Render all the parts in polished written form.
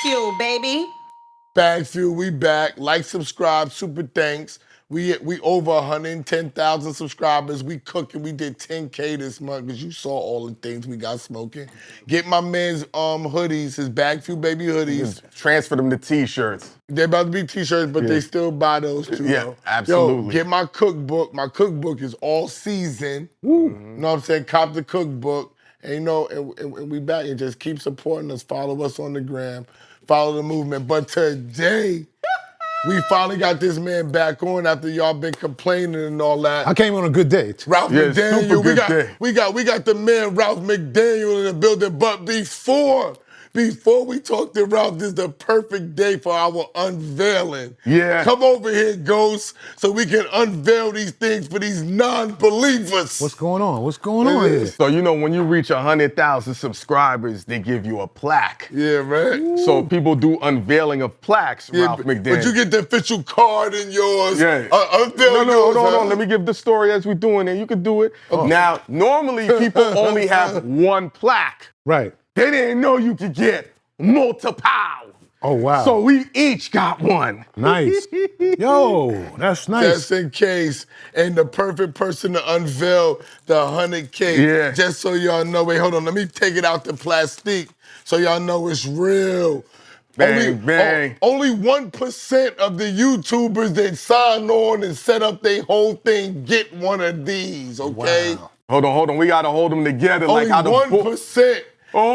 BagFuel, baby. BagFuel, we back. Like, subscribe, super thanks. We over 110,000 subscribers. We cooking. We did 10K this month because you saw all the things we got smoking. Get my man's hoodies, his BagFuel baby hoodies. Transfer them to T-shirts. They're about to be T-shirts, but they still buy those too. Yeah, though. absolutely. Yo, get my cookbook. My cookbook is all season. You know what I'm saying? Cop the cookbook. And you know, and we back and just keep supporting us. Follow us on the gram. Follow the movement. But today, we finally got this man back on after y'all been complaining and all that. I came on a good day. Ralph McDaniels. super good day. We got the man Ralph McDaniels in the building. But before we talk to Ralph, this is the perfect day for our unveiling. Yeah. Come over here, Ghost, so we can unveil these things for these non-believers. What's going on? What's going on here? So, you know, when you reach 100,000 subscribers, they give you a plaque. Yeah, right? So people do unveiling of plaques, Ralph McDaniels. But you get the official card in yours. Yeah. Unveil yours. Hold on. Let me give the story as we're doing it. You can do it. Oh. Now, normally people only have one plaque. Right. They didn't know you could get multiple. Oh, wow. So we each got one. Nice. Yo, that's nice. Just in case. And the perfect person to unveil the 100K. Yeah. Just so y'all know. Wait, hold on. Let me take it out the plastique so y'all know it's real. Bang. Only 1% of the YouTubers that sign on and set up their whole thing get one of these, okay? Wow. Hold on. We got to hold them together. Only like how the 1%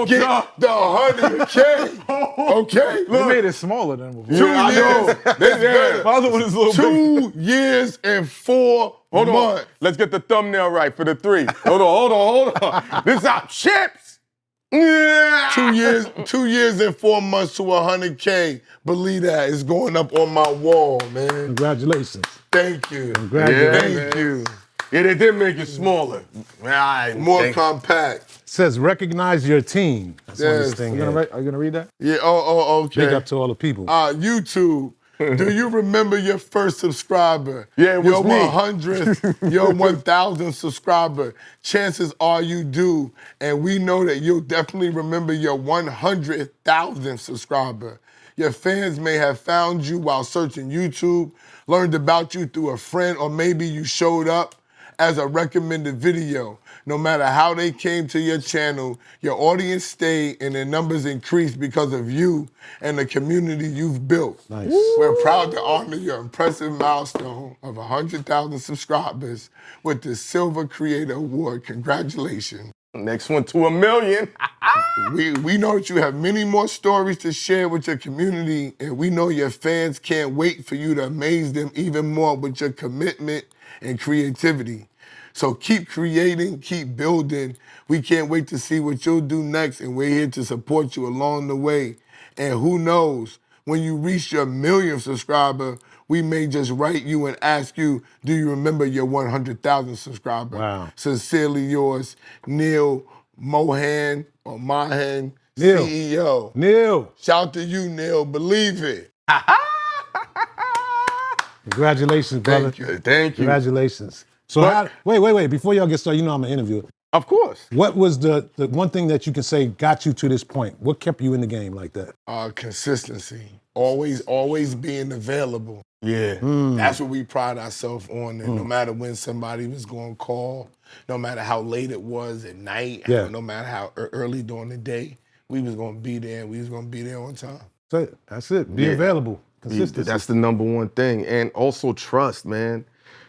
get the 100K, okay? They made it smaller than before. 2 years. That's better. My other one is a little 2 years and 4 months. on. Let's get the thumbnail right for the 3. Hold on. This is our chips. Yeah. 2 years and 4 months to 100K. Believe that. It's going up on my wall, man. Congratulations. Thank you. Congratulations. Thank you. Yeah, they did make it smaller. More compact. Says recognize your team. That's what Yes. this thing Are is. you gonna read that? Yeah, okay. Big up to all the people. YouTube. Do you remember your first subscriber? Yeah, it was your me. 100th, your 1,000th subscriber. Chances are you do. And we know that you'll definitely remember your 100,000th subscriber. Your fans may have found you while searching YouTube, learned about you through a friend, or maybe you showed up as a recommended video. No matter how they came to your channel, your audience stayed and their numbers increased because of you and the community you've built. Nice. We're proud to honor your impressive milestone of 100,000 subscribers with the Silver Creator Award. Congratulations. Next one to 1 million. We know that you have many more stories to share with your community, and we know your fans can't wait for you to amaze them even more with your commitment and creativity. So keep creating, keep building. We can't wait to see what you'll do next, and we're here to support you along the way. And who knows, when you reach your 1,000,000th subscriber, we may just write you and ask you, do you remember your 100,000 subscriber? Wow. Sincerely yours, Neil Mohan or Mahan, Neil. CEO. Neil. Shout to you, Neil. Believe it. Congratulations, brother. Thank you. Thank you. Congratulations. So wait. Before y'all get started, you know I'm an interviewer. Of course. What was the one thing that you can say got you to this point? What kept you in the game like that? Consistency. Always being available. Yeah. That's what we pride ourselves on. And no matter when somebody was going to call, no matter how late it was at night, Yeah. no matter how early during the day, we was going to be there, and we was going to be there on time. That's it. Be available. Consistency. That's the number one thing. And also trust, man.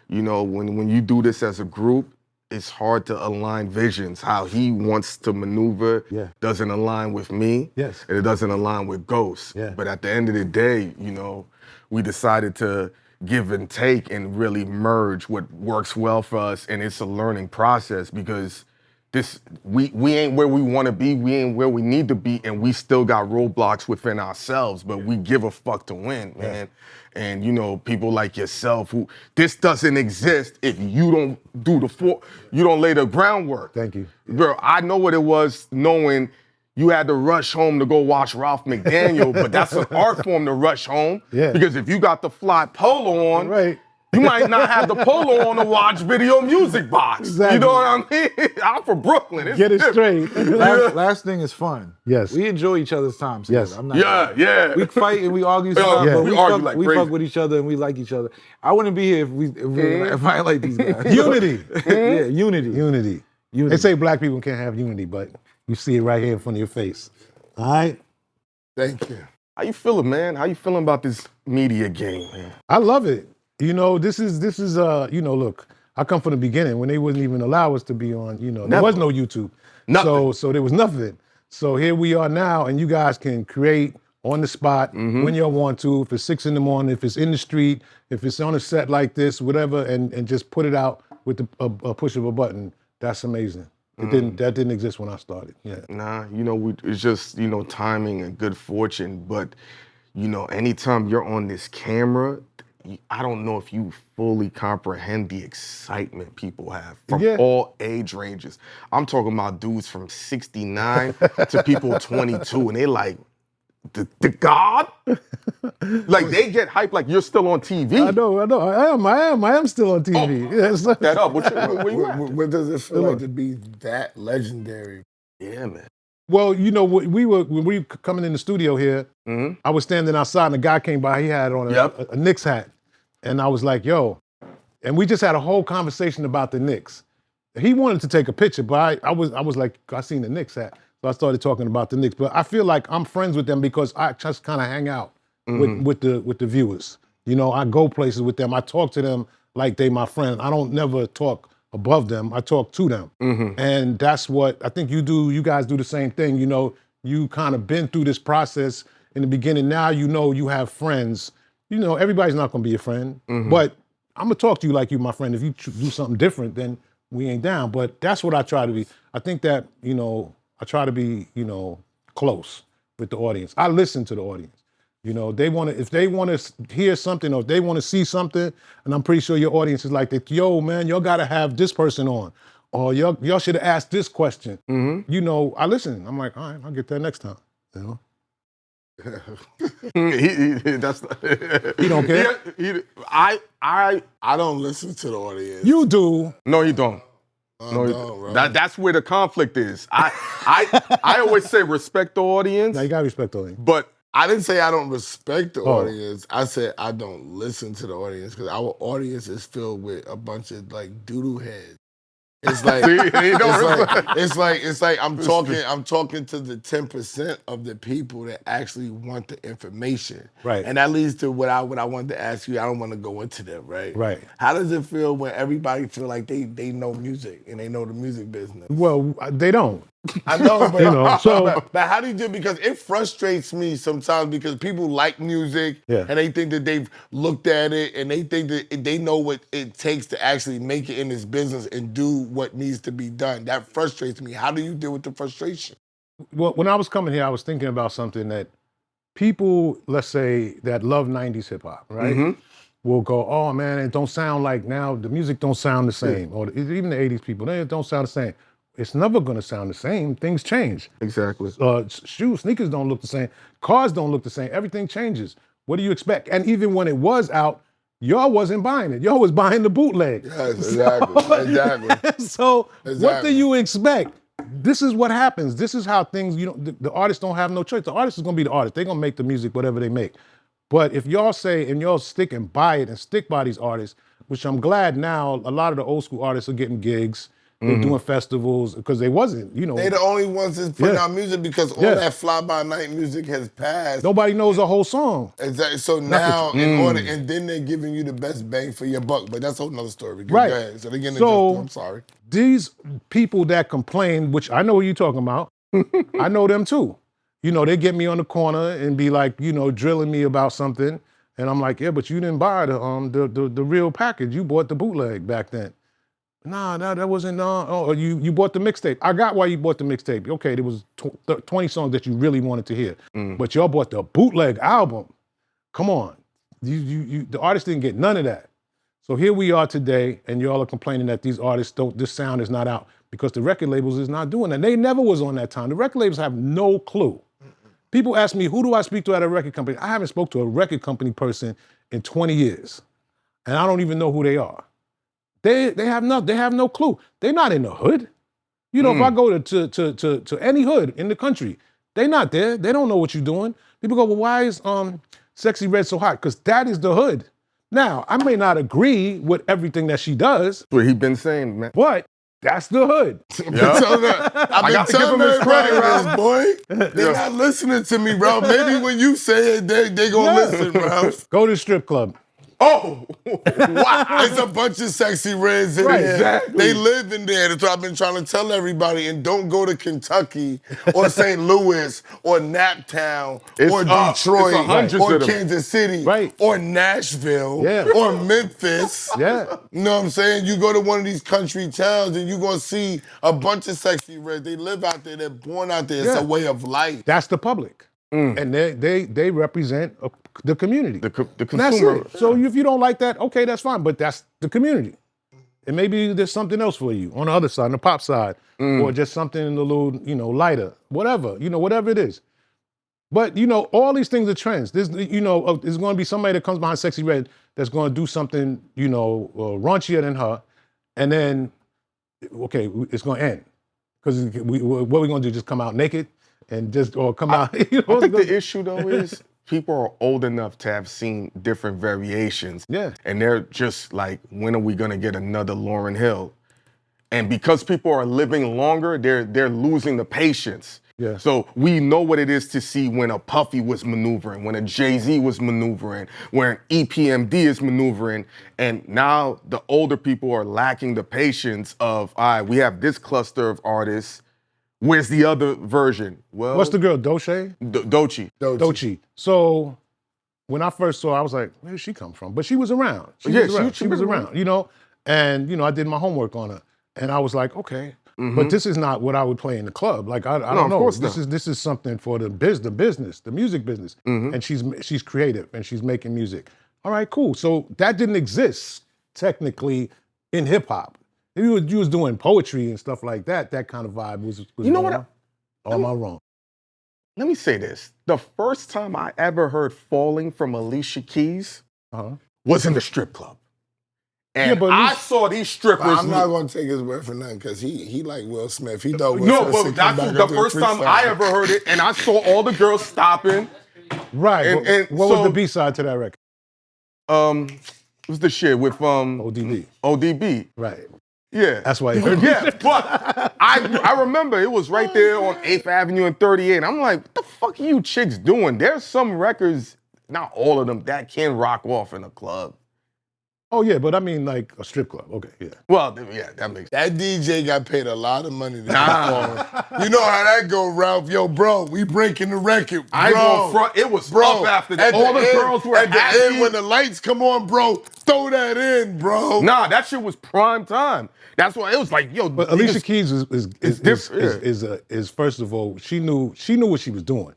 You know, when you do this as a group, it's hard to align visions. How he wants to maneuver doesn't align with me. Yes. And it doesn't align with Ghost. Yeah. But at the end of the day, you know, we decided to give and take and really merge what works well for us. And it's a learning process because we ain't where we want to be, we ain't where we need to be, and we still got roadblocks within ourselves, but we give a fuck to win, man. And you know, people like yourself who, this doesn't exist if you don't do you don't lay the groundwork. Thank you. Bro, I know what it was knowing you had to rush home to go watch Ralph McDaniels, but that's an art form to rush home. Yeah. Because if you got the fly polo on, Right. You might not have the polo on to watch Video Music Box. Exactly. You know what I mean? I'm from Brooklyn. It's Get it different. straight. Last thing is fun. Yes. We enjoy each other's time together. Yes. I'm not Yeah. We fight and we argue Yeah, sometimes, but we we, argue fuck, like we crazy. fuck with each other and we like each other. I wouldn't be here if I ain't like these guys. Unity. Yeah, unity. Unity. They say black people can't have unity, but you see it right here in front of your face. All right? Thank you. How you feeling, man? How you feeling about this media game, man? I love it. You know, this is look, I come from the beginning when they wouldn't even allow us to be on, there Never. was no YouTube. Nothing. So there was nothing. So here we are now, and you guys can create on the spot when you want to, if it's 6 a.m, if it's in the street, if it's on a set like this, whatever, and just put it out with a push of a button. That's amazing. That didn't exist when I started. Yeah. Nah, it's just, timing and good fortune. But, anytime you're on this camera, I don't know if you fully comprehend the excitement people have from all age ranges. I'm talking about dudes from 69 to people 22, and they like, the God? Like, they get hyped like you're still on TV. I know. I am still on TV. Yes. That up. Where you at? What does it feel like to be that legendary? Yeah, man. Well, when we were coming in the studio here, I was standing outside and a guy came by. He had on a Knicks hat. And I was like, yo. And we just had a whole conversation about the Knicks. He wanted to take a picture, but I was like, I seen the Knicks hat. So I started talking about the Knicks. But I feel like I'm friends with them because I just kind of hang out with the viewers. I go places with them. I talk to them like they my friend. I don't never talk above them. I talk to them. And that's what I think you do. You guys do the same thing. You kind of been through this process in the beginning. Now you have friends. Everybody's not gonna be your friend, but I'm gonna talk to you like you my friend. If you do something different, then we ain't down. But that's what I try to be. I think that, I try to be, close with the audience. I listen to the audience. If they want to hear something or if they want to see something, and I'm pretty sure your audience is like that, yo, man, y'all gotta have this person on. Or y'all should have asked this question. I listen. I'm like, all right, I'll get that next time. That's He don't care. I don't listen to the audience. You do. No, you don't. That's where the conflict is. I always say respect the audience. Now you gotta respect the audience. But I didn't say I don't respect the audience. I said I don't listen to the audience because our audience is filled with a bunch of like doodle heads. It's like it's like I'm talking to the 10% of the people that actually want the information. Right. And that leads to what I wanted to ask you. I don't want to go into them, right? Right. How does it feel when everybody feel like they know music and they know the music business? Well, they don't. I know, but so how do you do? Because it frustrates me sometimes because people like music and they think that they've looked at it and they think that they know what it takes to actually make it in this business and do what needs to be done. That frustrates me. How do you deal with the frustration? Well, when I was coming here, I was thinking about something that people, let's say, that love 90s hip hop, right? Will go, oh man, it don't sound like now, the music don't sound the same. Or even the 80s people, they don't sound the same. It's never gonna sound the same. Things change. Exactly. Sneakers don't look the same. Cars don't look the same. Everything changes. What do you expect? And even when it was out, y'all wasn't buying it. Y'all was buying the bootleg. Yes, exactly. So what do you expect? This is what happens. This is how things, the artists don't have no choice. The artist is gonna be the artist. They're gonna make the music, whatever they make. But if y'all say, and y'all stick and buy it and stick by these artists, which I'm glad now, a lot of the old school artists are getting gigs. They're doing festivals because they wasn't, They're the only ones that's putting out music because all that fly-by-night music has passed. Nobody knows a whole song. Exactly. So now, and then they're giving you the best bang for your buck. But that's a whole nother story. Go ahead. So they're getting I'm sorry. These people that complain, which I know what you're talking about, I know them too. They get me on the corner and be like, drilling me about something. And I'm like, yeah, but you didn't buy the real package. You bought the bootleg back then. Nah, that wasn't, you bought the mixtape. I got why you bought the mixtape. Okay, there was 20 songs that you really wanted to hear. But y'all bought the bootleg album. Come on. The artist didn't get none of that. So here we are today, and y'all are complaining that these artists this sound is not out because the record labels is not doing that. They never was on that time. The record labels have no clue. People ask me, who do I speak to at a record company? I haven't spoke to a record company person in 20 years. and I don't even know who they are. They have no clue. They're not in the hood. You know, if I go to any hood in the country, they're not there. They don't know what you're doing. People go, well, why is Sexy Red so hot? Because that is the hood. Now, I may not agree with everything that she does. That's what he been saying, man. But that's the hood. I've been telling everybody this, boy. They're not listening to me, Ralph. Maybe when you say it, they gonna listen, Ralph. Go to the strip club. Oh, wow. It's a bunch of sexy reds in there. Exactly. They live in there. That's what I've been trying to tell everybody. And don't go to Kentucky or St. Louis or Naptown or Detroit or Kansas City or Nashville or Memphis. Yeah. You know what I'm saying? You go to one of these country towns and you're going to see a bunch of sexy reds. They live out there. They're born out there. It's a way of life. That's the public. And they represent the community. The And consumer. that's it. So if you don't like that, okay, that's fine. But that's the community. And maybe there's something else for you on the other side, on the pop side, or just something in the little, lighter, whatever, whatever it is. But, all these things are trends. There's, there's going to be somebody that comes behind Sexy Red that's going to do something, raunchier than her. And then, okay, it's going to end. Because what are we going to do? Just come out naked? And just come out. I think the issue though is people are old enough to have seen different variations. Yeah. And they're just like, when are we gonna get another Lauryn Hill? And because people are living longer, they're losing the patience. Yeah. So we know what it is to see when a Puffy was maneuvering, when a Jay-Z was maneuvering, when EPMD is maneuvering, and now the older people are lacking the patience of, all right, we have this cluster of artists. Where's the other version? Well, what's the girl, Doechii? Doechii. So when I first saw her, I was like, where did she come from? But she was around. She was around, And, I did my homework on her. And I was like, okay. But this is not what I would play in the club. Like, I don't know. Of course this is something for the business, the music business. And she's creative and she's making music. All right, cool. So that didn't exist technically in hip hop. If you was doing poetry and stuff like that, that kind of vibe was you know what? Or am I wrong? Let me say this. The first time I ever heard Falling from Alicia Keys was in the strip club. And I saw these strippers. I'm not going to take his word for nothing because he like Will Smith. He thought Will No, Smith but that's the first time I ever heard it. And I saw all the girls stopping. Right. And what was the B-side to that record? It was the shit with ODB. ODB. Right. Yeah. That's why he heard but I remember it was right there on 8th Avenue and 38. I'm like, what the fuck are you chicks doing? There's some records, not all of them, that can rock off in a club. Oh, yeah, but I mean like a strip club. Okay, yeah. Well, yeah, that makes sense. That DJ got paid a lot of money to perform. You know how that go, Ralph. Yo, bro, we breaking the record. I ain't going front. It was up after that. All the girls were at the end when the lights come on, bro, throw that in, bro. Nah, that shit was prime time. That's why it was like, yo. But Alicia Keys is first of all, she knew what she was doing.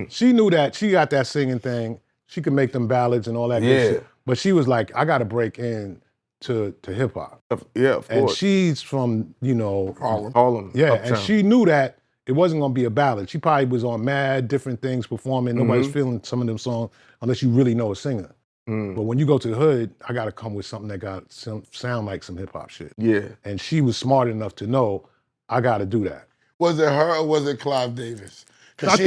She knew that she got that singing thing. She could make them ballads and all that good shit. But she was like, I got to break in to hip hop. Yeah, of course. And she's from, Harlem. Yeah, Uptown. and she knew that it wasn't going to be a ballad. She probably was on mad different things performing. Nobody's feeling some of them songs unless you really know a singer. But when you go to the hood, I got to come with something that got sound like some hip hop shit. Yeah. And she was smart enough to know I got to do that. Was it her or was it Clive Davis? Because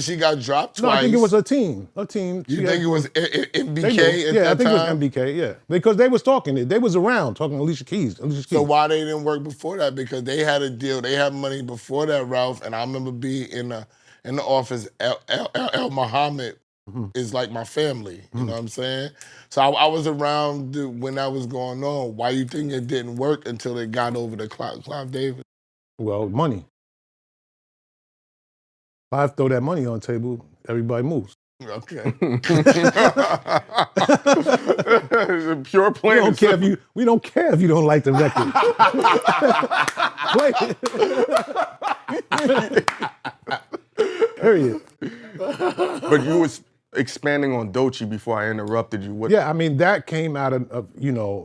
she got dropped twice. No, I think it was a team. You think it was MBK I think it was MBK, yeah. Because they was talking. They was around talking to Alicia Keys. So why they didn't work before that? Because they had a deal. They had money before that, Ralph. And I remember being in the office. El Muhammad is like my family. You know what I'm saying? So I was around when that was going on. Why you think it didn't work until they got over to Clive Davis? Well, money. If I throw that money on the table, everybody moves. Okay. Pure plan. We don't care if you don't like the record. Play it. Period. But you was expanding on Doechii before I interrupted you. Yeah, I mean that came out of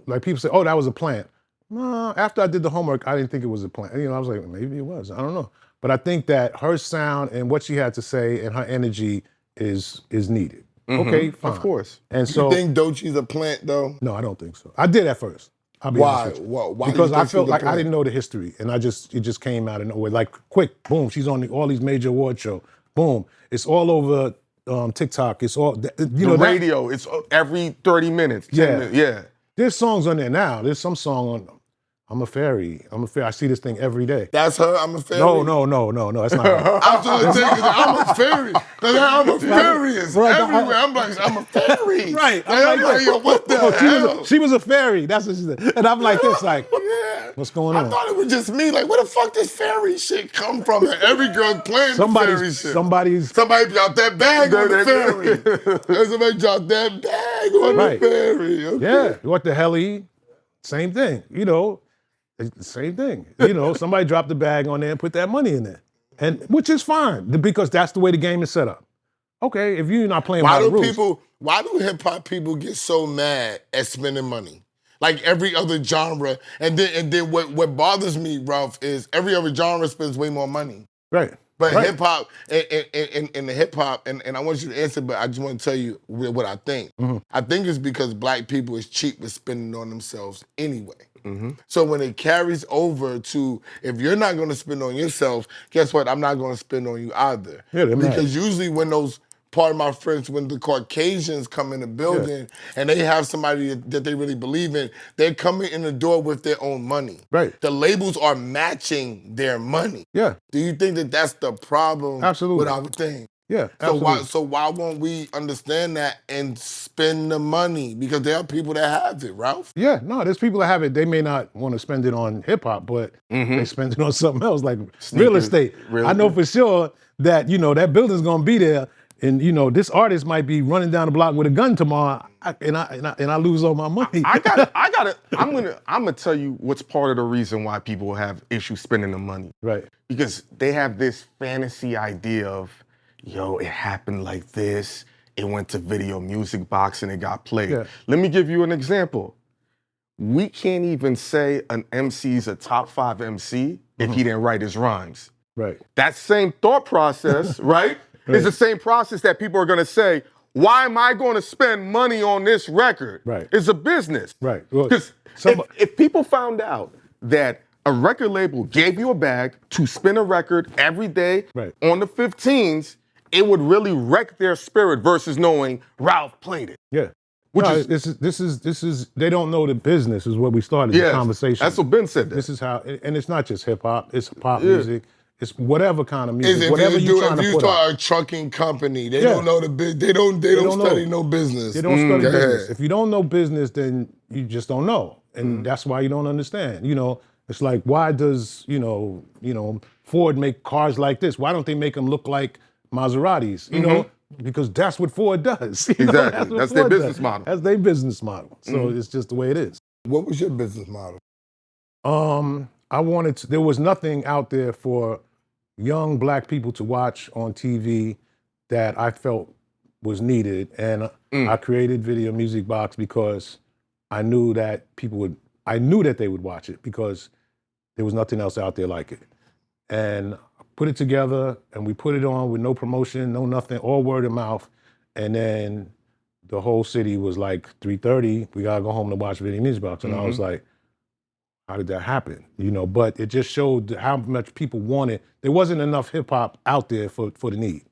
like people say, oh, that was a plant. No, after I did the homework, I didn't think it was a plant. I was like, maybe it was. I don't know. But I think that her sound and what she had to say and her energy is needed. Okay, fine. Of course. And You so, think Doechie's a plant though? no, I don't think so. I did at first. I'll be Why? honest with you. Why do you Because think I she's felt a like I plant? didn't know the history, and it just came out of nowhere. Like quick, boom, she's on all these major award shows. Boom, it's all over TikTok. It's all you know. The radio, it's every 30 minutes, 10 minutes. Yeah. There's songs on there now. There's some song on I'm a Fairy. I'm a Fairy. I see this thing every day. That's her. I'm a fairy. No, that's not her. I'm trying to say I'm a fairy. I'm a fairy is Right, everywhere. I'm like, I'm a fairy. Right. I'm like, yo, what the hell? She was a fairy. That's what she said. And I'm like this, like, Yeah. what's going on? I thought it was just me. Like, where the fuck does fairy shit come from? And every girl's playing the fairy shit. Somebody dropped that bag on the fairy. Somebody dropped that bag on the fairy. Okay. Yeah. What the hell? Same thing. You know, same thing. You know, somebody dropped the bag on there and put that money in there, and which is fine because that's the way the game is set up. Okay, if you're not playing by the rules. Why do hip hop people get so mad at spending money? Like every other genre, and then what bothers me, Ralph, is every other genre spends way more money. Right. But right. hip hop and the hip hop, and I want you to answer, but I just want to tell you what I think. Mm-hmm. I think it's because black people is cheap with spending on themselves anyway. So when it carries over to, if you're not going to spend on yourself, guess what? I'm not going to spend on you either. Yeah, they're mad. Because usually when those, part of my friends, when the Caucasians come in the building and they have somebody that they really believe in, they're coming in the door with their own money. Right. The labels are matching their money. Yeah. Do you think that that's the problem Absolutely. with our thing? Yeah, absolutely. So why won't we understand that and spend the money? Because there are people that have it, Ralph. Yeah, no, there's people that have it. They may not want to spend it on hip hop, but they spend it on something else, like real estate. I know for sure that, you know, that building's gonna be there. And you know, this artist might be running down the block with a gun tomorrow, and I lose all my money. I'm gonna tell you what's part of the reason why people have issues spending the money. Right. Because they have this fantasy idea of, yo, it happened like this. It went to Video Music Box and it got played. Yeah. Let me give you an example. We can't even say an MC's a top 5 MC if he didn't write his rhymes. Right. That same thought process, right? It's the same process that people are gonna say, why am I gonna spend money on this record? Right. It's a business. Right. Because if people found out that a record label gave you a bag to spin a record every day on the 15s, it would really wreck their spirit versus knowing Ralph played it. Yeah. This is they don't know the business is what we started the conversation. That's what Ben said. This is how, and it's not just hip hop, it's pop music. It's whatever kind of music, whatever you're trying to put out. If you start a trucking company, they don't know the business. They don't study no business. They don't study business. If you don't know business, then you just don't know, and that's why you don't understand. You know, it's like, why does you know Ford make cars like this? Why don't they make them look like Maseratis? You know, because that's what Ford does. Exactly, that's their business model. That's their business model. So it's just the way it is. What was your business model? There was nothing out there for young black people to watch on TV that I felt was needed. And I created Video Music Box because I knew that they would watch it because there was nothing else out there like it. And I put it together and we put it on with no promotion, no nothing, all word of mouth. And then the whole city was like, 3:30, we gotta go home to watch Video Music Box. And I was like, how did that happen? You know, but it just showed how much people wanted. There wasn't enough hip hop out there for the need.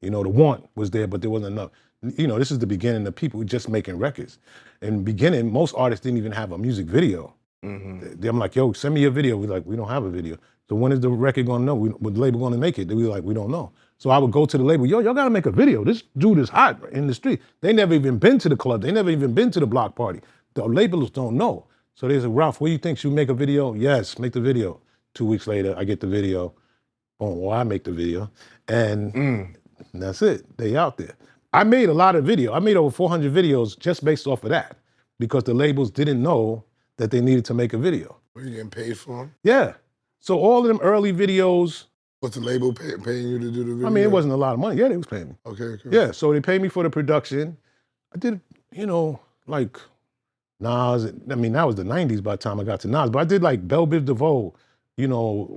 You know, the want was there, but there wasn't enough. You know, this is the beginning of people just making records. In the beginning, most artists didn't even have a music video. I'm like, yo, send me your video. We're like, we don't have a video. So when is the record gonna know? When the label gonna make it? They were like, we don't know. So I would go to the label, yo, y'all gotta make a video. This dude is hot in the street. They never even been to the club. They never even been to the block party. The labels don't know. So they said, Ralph, what do you think? Should we make a video? Yes, make the video. 2 weeks later, I get the video. Oh, well, I make the video. And that's it. They out there. I made a lot of video. I made over 400 videos just based off of that because the labels didn't know that they needed to make a video. Were you getting paid for them? Yeah. So all of them early videos. What's the label paying you to do the video? I mean, it wasn't a lot of money. Yeah, they was paying me. Okay. Yeah, so they paid me for the production. I did, like Nas. I mean, that was the 90s by the time I got to Nas. But I did like Belle Biv DeVoe,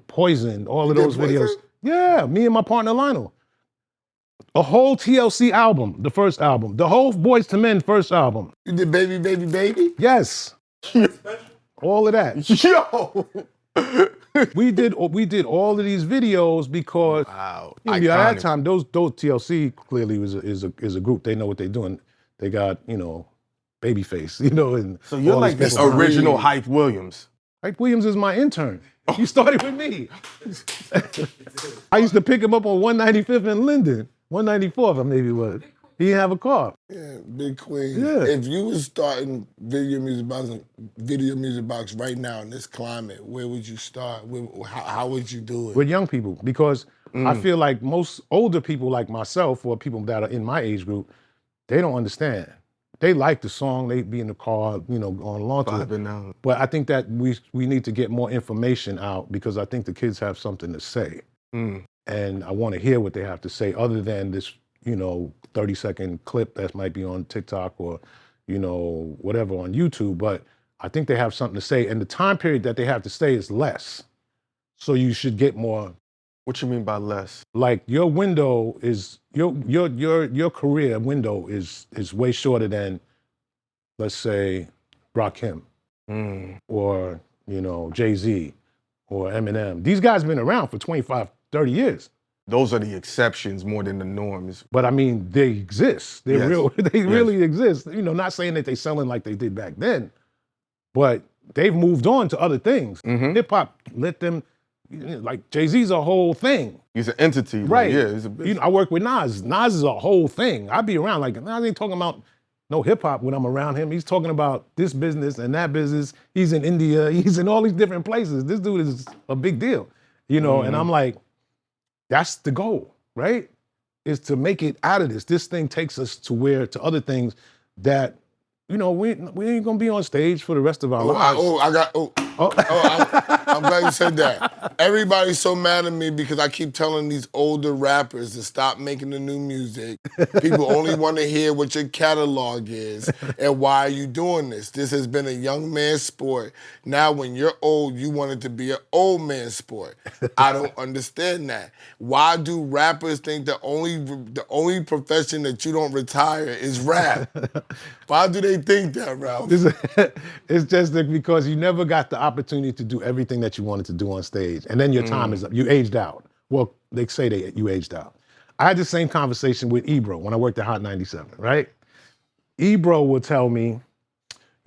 Poison, all of those videos. Yeah, me and my partner Lionel. A whole TLC album, the first album. The whole Boys to Men first album. You did Baby, Baby, Baby? Yes. All of that. Yo. We did all of these videos because Wow. at that time those TLC clearly is a group. They know what they're doing. They got Babyface, and So you're all like these this people. original Hype Williams. Hype Williams is my intern. He started with me. I used to pick him up on 195th and Linden, 194th, maybe it was. He didn't have a car. Yeah, Big Queen. Yeah. If you was starting video music box right now in this climate, where would you start? How would you do it? With young people, because I feel like most older people like myself or people that are in my age group, they don't understand. They like the song, they be in the car, going along to it. But I think that we need to get more information out because I think the kids have something to say. And I want to hear what they have to say other than this, 30-second clip that might be on TikTok or, whatever on YouTube. But I think they have something to say. And the time period that they have to stay is less. So you should get more. What you mean by less? Like your window is, your career window is way shorter than, let's say, Rakim or, Jay-Z or Eminem. These guys have been around for 25, 30 years. Those are the exceptions more than the norms. But I mean, they exist. They're real. They Yes. really exist. Not saying that they're selling like they did back then, but they've moved on to other things. Hip hop let them, like Jay-Z's a whole thing. He's an entity. Right. Yeah. I work with Nas. Nas is a whole thing. I be around like, Nas ain't talking about no hip hop when I'm around him. He's talking about this business and that business. He's in India. He's in all these different places. This dude is a big deal, and I'm like, that's the goal, right? Is to make it out of this. This thing takes us to other things that, we ain't gonna be on stage for the rest of our lives. I'm glad you said that. Everybody's so mad at me because I keep telling these older rappers to stop making the new music. People only want to hear what your catalog is and why are you doing this. This has been a young man's sport. Now when you're old, you want it to be an old man's sport. I don't understand that. Why do rappers think the only profession that you don't retire is rap? Why do they think that, Ralph? It's just that because you never got the opportunity to do everything that you wanted to do on stage. And then your time is up. You aged out. Well, they say you aged out. I had the same conversation with Ebro when I worked at Hot 97, right? Ebro would tell me,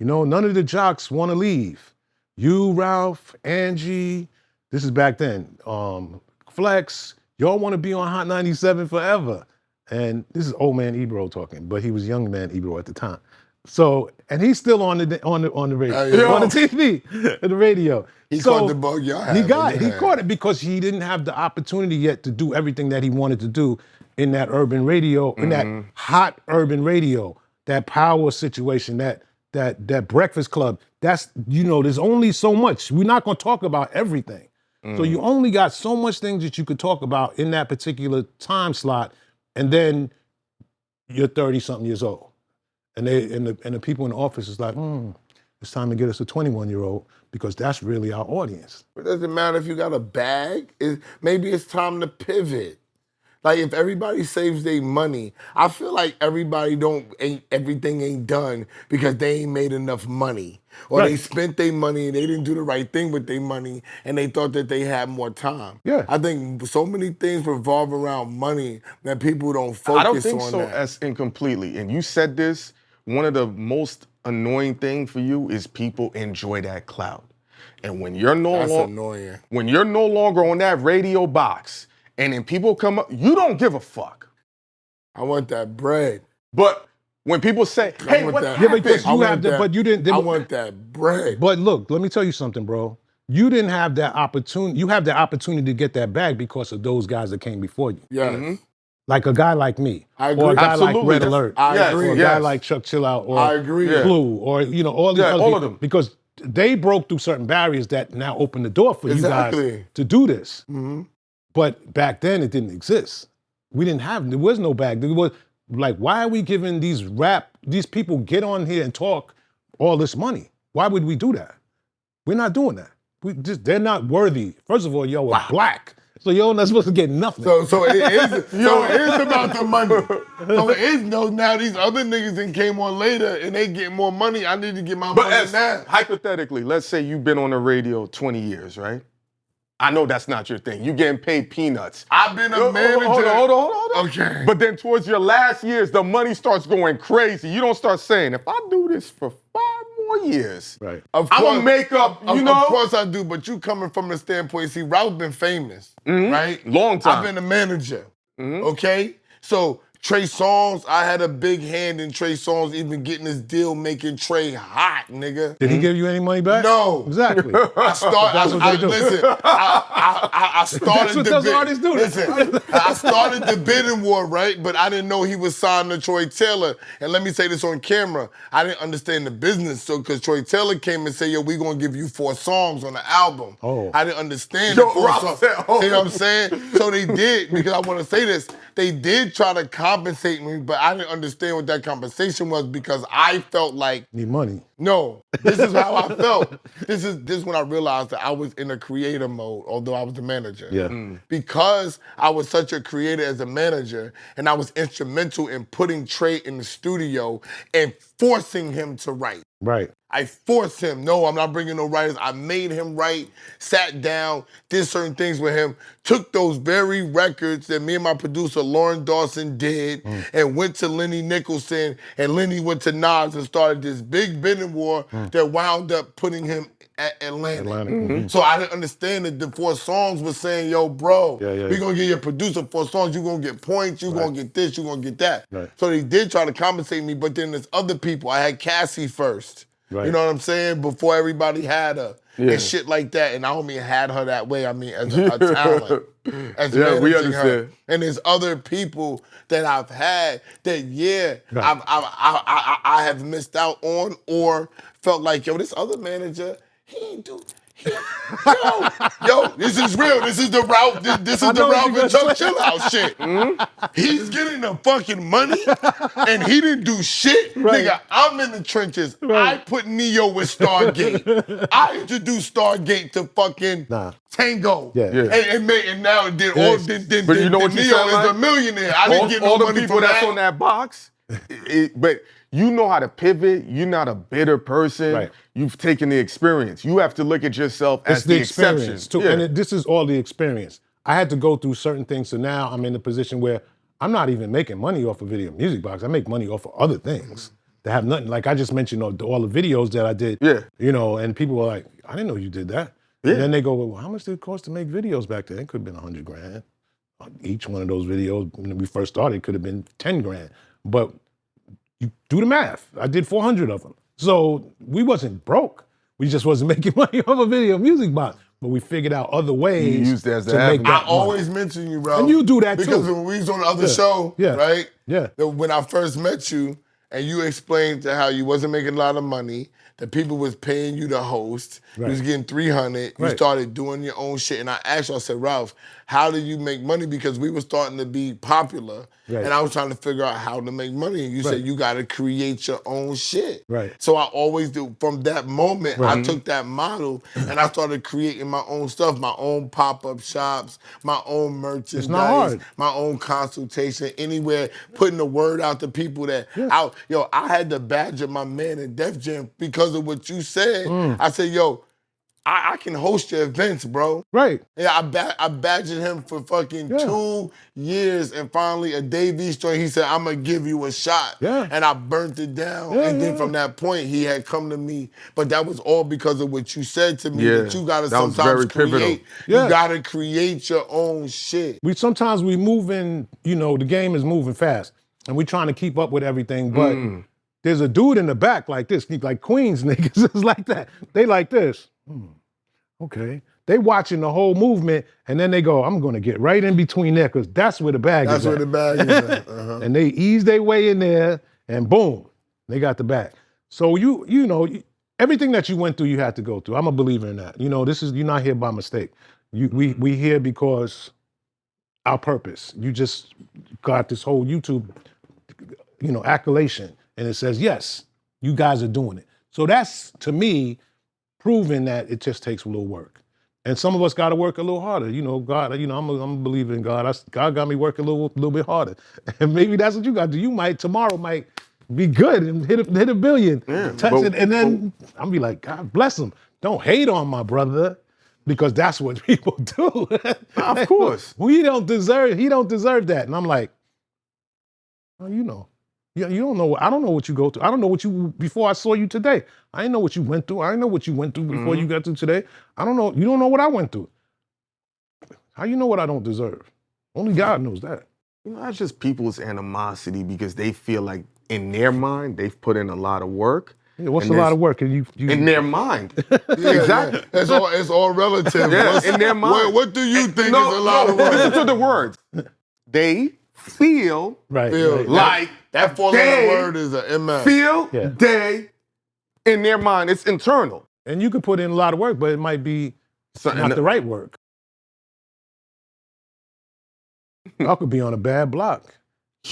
none of the jocks want to leave. You, Ralph, Angie, this is back then, Flex, y'all want to be on Hot 97 forever. And this is old man Ebro talking, but he was young man Ebro at the time. So, and he's still on the radio, on the TV, the radio. He caught the bug, y'all had. He caught it because he didn't have the opportunity yet to do everything that he wanted to do in that urban radio, in that hot urban radio, that power situation, that Breakfast Club. That's, there's only so much. We're not gonna talk about everything. So you only got so much things that you could talk about in that particular time slot, and then you're 30-something years old. And the people in the office is like, it's time to get us a 21-year-old because that's really our audience. It doesn't matter if you got a bag. Maybe it's time to pivot. Like if everybody saves their money, I feel like everything ain't done because they ain't made enough money. Or they spent their money and they didn't do the right thing with their money and they thought that they had more time. Yeah. I think so many things revolve around money that people don't focus on. I don't think so that. as incompletely. And you said this, one of the most annoying thing for you is people enjoy that clout. And when you're no longer on that radio box and then people come up, you don't give a fuck. I want that bread. But when people say, hey, what happened? Yeah, because you have that, but you didn't. I want that bread. But look, let me tell you something, bro. You didn't have that opportunity. You have the opportunity to get that bag because of those guys that came before you. Yeah. Like a guy like me. I agree. Or a guy Absolutely. like Red Alert. I agree. Or a guy like Chuck Chill Out. Or I agree. Blue. Or, all these other all people. of them. Because they broke through certain barriers that now open the door for you guys to do this. But back then it didn't exist. There was no bag. There was, like, why are we giving these people get on here and talk all this money? Why would we do that? We're not doing that. They're not worthy. First of all, y'all are black. So you're not supposed to get nothing. So it is about the money. So it is now these other niggas that came on later and they get more money. I need to get my money now. Hypothetically, let's say you've been on the radio 20 years, right? I know that's not your thing. You getting paid peanuts. I've been a manager. Hold on. Okay. But then towards your last years, the money starts going crazy. You don't start saying, if I do this for 5 more years, Right. I'm gonna make up, you know? Of course I do, but you coming from the standpoint, see, Ralph been famous, right? Long time. I've been a manager, okay? So Trey Songz, I had a big hand in Trey Songz even getting this deal making Trey hot, nigga. Did he give you any money back? No. Exactly. I started That's what those artists do. Listen, I started the bidding war, right? But I didn't know he was signed to Troy Taylor. And let me say this on camera, I didn't understand the business. So because Troy Taylor came and said, yo, we gonna give you 4 songs on the album. Oh. I didn't understand the 4 songs. See what I'm saying? So they did, because I want to say this, they did try to compensate me, but I didn't understand what that compensation was because I felt like, Need money. no, this is how I felt. This is when I realized that I was in a creator mode, although I was the manager. Yeah. Because I was such a creator as a manager, and I was instrumental in putting Trey in the studio and forcing him to write. Right. I forced him. No, I'm not bringing no writers. I made him write, sat down, did certain things with him, took those very records that me and my producer Lauren Dawson did, and went to Lenny Nicholson, and Lenny went to Nas and started this big bidding war that wound up putting him at Atlantic. So I didn't understand that the 4 songs was saying, yo, bro, we gonna give your producer 4 songs, you gonna get points, you gonna get this, you gonna get that. Right. So they did try to compensate me, but then there's other people. I had Cassie first. Right. You know what I'm saying? Before everybody had her and shit like that. And I don't mean had her that way. I mean as a talent. As Yeah, we managing her. understand. And there's other people that I've had that I have missed out on or felt like, yo, this other manager, he ain't do. Yo, this is real. This is the Ralph. This is the Ralph and Chuck Chill Out shit. He's getting the fucking money, and he didn't do shit. Right. Nigga, I'm in the trenches. Right. I put Neo with Stargate. I introduced Stargate to fucking Tango. Yeah. And now then But you know what you Neo sound is like? a millionaire. I didn't get no all the money people from that's that. on that box, but you know how to pivot. You're not a bitter person. Right. You've taken the experience. You have to look at yourself as It's the experience exception. too. And this is all the experience. I had to go through certain things, so now I'm in a position where I'm not even making money off of Video Music Box. I make money off of other things that have nothing. Like I just mentioned all the videos that I did. Yeah. You know, and people were like, I didn't know you did that. Yeah. And then they go, well, how much did it cost to make videos back then? It could have been $100 grand. Each one of those videos, when we first started, could have been 10 grand. But you do the math. I did 400 of them. So we wasn't broke. We just wasn't making money off a Video Music Box. But we figured out other ways You used it as the to make avenue. that I money. always mention you, bro. And you do that because too. when we was on the other show, right? Yeah. that when I first met you, and you explained to how you wasn't making a lot of money, that people was paying you to host, you was getting 300, you Right. started doing your own shit, and I asked you, I said, Ralph, how do you make money? Because we were starting to be popular, Right. and I was trying to figure out how to make money, and you said you gotta create your own shit. Right. So I always do, from that moment, I took that model, and I started creating my own stuff, my own pop-up shops, my own merchandise, not hard. my own consultation, anywhere, putting the word out to people that, I had to badger my man in Def Jam because of what you said. I said, yo, I can host your events, bro. Right. Yeah, I badgered him for fucking 2 years, and finally a Dave East joint, he said, I'm gonna give you a shot. Yeah. And I burnt it down. And then from that point, he had come to me. But that was all because of what you said to me, that you gotta that was sometimes very pivotal. create. Yeah. You gotta create your own shit. Sometimes we moving, the game is moving fast. And we trying to keep up with everything, but there's a dude in the back like this, like Queens niggas is like that. They like this. Okay. They watching the whole movement, and then they go, I'm gonna get right in between there, because that's where the bag That's is where at. the bag is at. And they ease their way in there, and boom, they got the bag. So everything that you went through, you had to go through. I'm a believer in that. You're not here by mistake. We here because our purpose. You just got this whole YouTube, accolation, and it says, yes, you guys are doing it. So that's, to me, proving that it just takes a little work. And some of us got to work a little harder. You know, God, you know, I'm a believer in God. God got me working a little bit harder. And maybe that's what you got to do. You might, tomorrow might be good and hit a billion, touch it. And then I'm be like, God bless him. Don't hate on my brother, because that's what people do. Of course. He don't deserve that. And I'm like, oh, you know. You don't know. I don't know what you go through. I don't know what you, before I saw you today. I didn't know what you went through. I didn't know what you went through before you got through today. I don't know. You don't know what I went through. How you know what I don't deserve? Only God knows that. You know, that's just people's animosity because they feel like in their mind, they've put in a lot of work. Yeah, what's a lot of work? And you in their mind. Exactly. Yeah. It's all relative. Yeah, in their mind. What do you think is a lot of work? Listen to the words. They feel like that four-letter word is an MF. They in their mind. It's internal. And you could put in a lot of work, but it might be not the right work. I could be on a bad block.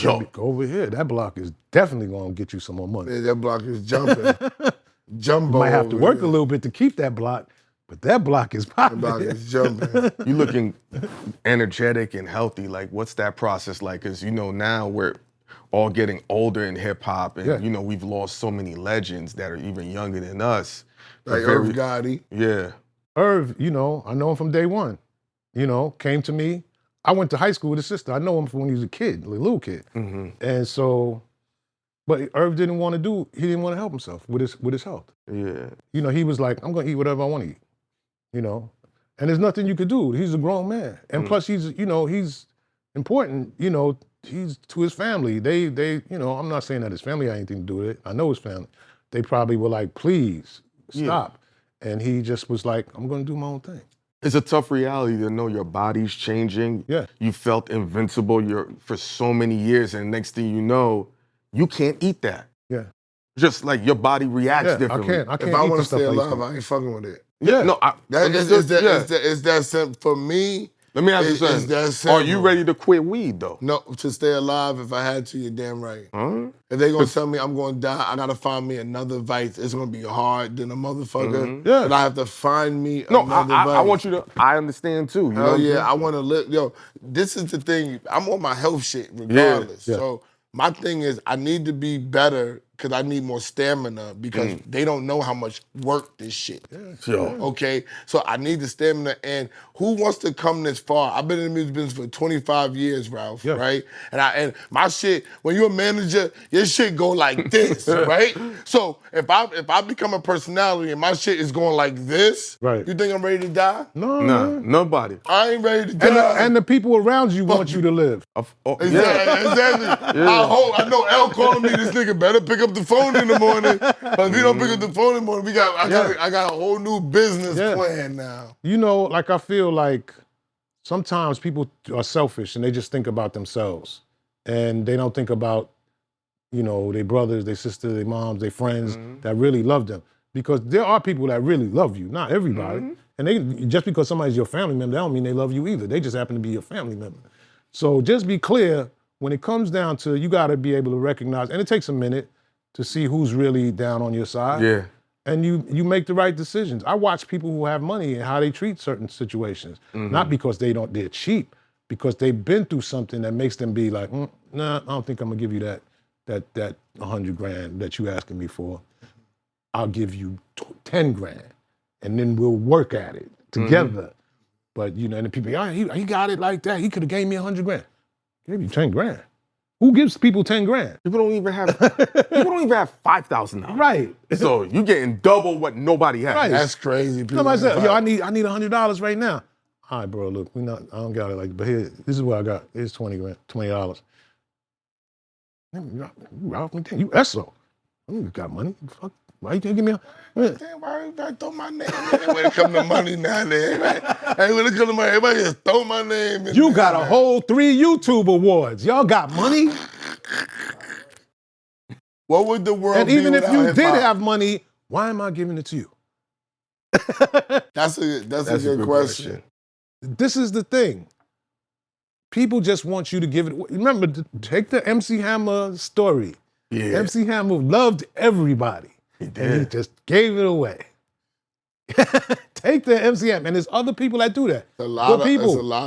Go over here. That block is definitely going to get you some more money. Yeah, that block is jumping. Jumbo. You might have to work a little bit to keep that block, but that block is popping. That block is jumping. You looking energetic and healthy. Like, what's that process like? Because, you know, now we're all getting older in hip hop, and, you know, we've lost so many legends that are even younger than us. Like Irv Gotti. Yeah. Irv, you know, I know him from day one. You know, came to me. I went to high school with his sister. I know him from when he was a kid, like a little kid. And so, but Irv didn't want to help himself with his health. Yeah. You know, he was like, I'm going to eat whatever I want to eat, you know? And there's nothing you could do. He's a grown man. And plus he's, you know, he's important, you know, he's to his family. They, you know, I'm not saying that his family had anything to do with it. I know his family. They probably were like, please stop. And he just was like, I'm going to do my own thing. It's a tough reality to know your body's changing. Yeah. You felt invincible for so many years, and next thing you know, you can't eat that. Yeah. Just like your body reacts differently. I can't if I want to stay alive, I ain't fucking with it. Yeah. No, It's that simple. For me, let me ask you something. It's that simple. Are you ready to quit weed, though? No, to stay alive, if I had to, you're damn right. If they're going to tell me I'm going to die, I got to find me another vice. It's going to be hard than a motherfucker. Yeah. But I have to find me another vice. I want you to, I understand too. You know yeah, I want to live. Yo, this is the thing. I'm on my health shit regardless. Yeah. So my thing is I need to be better because I need more stamina because they don't know how much work this shit. Okay? So I need the stamina. And who wants to come this far? I've been in the music business for 25 years, Ralph, right? And my shit, when you're a manager, your shit go like this, right? So if I become a personality and my shit is going like this, you think I'm ready to die? No, nobody. I ain't ready to die. And the people around you want you to live. Exactly. I know L calling me, this nigga better pick up the phone in the morning. But if you don't pick up the phone in the morning, I got a whole new business plan now. You know, like I feel like sometimes people are selfish and they just think about themselves. And they don't think about, you know, their brothers, their sisters, their moms, their friends that really love them. Because there are people that really love you, not everybody. And just because somebody's your family member, that don't mean they love you either. They just happen to be your family member. So just be clear, when it comes down to, you gotta be able to recognize, and it takes a minute to see who's really down on your side. Yeah. And you make the right decisions. I watch people who have money and how they treat certain situations. Not because they're cheap, because they've been through something that makes them be like, nah, I don't think I'm gonna give you that 100 grand that you asking me for. I'll give you 10 grand, and then we'll work at it together. But you know, and the people, he got it like that. He could have gave me 100 grand. Gave you 10 grand. Who gives people 10 grand? People don't even have $5,000. Right. So you getting double what nobody has. Right. That's crazy. Somebody said, yo, I need $100 right now. All right, bro, look, I don't got it like, but here, this is what I got. Here's 20 grand, $20. Ralph McDaniels, you Esso. You got money. Fuck. Why you can't give me Damn, why everybody throw my name in when it come to money now? Hey, when it come to money, everybody just throw my name in. You got a whole 3 YouTube awards. Y'all got money? What would the world be And even if you without did hip-hop? have money, why am I giving it to you? That's a good question. This is the thing. People just want you to give it. Remember, take the MC Hammer story. Yeah. MC Hammer loved everybody. He did. And he just gave it away. Take the MCM, and there's other people that do that. There's a Good lot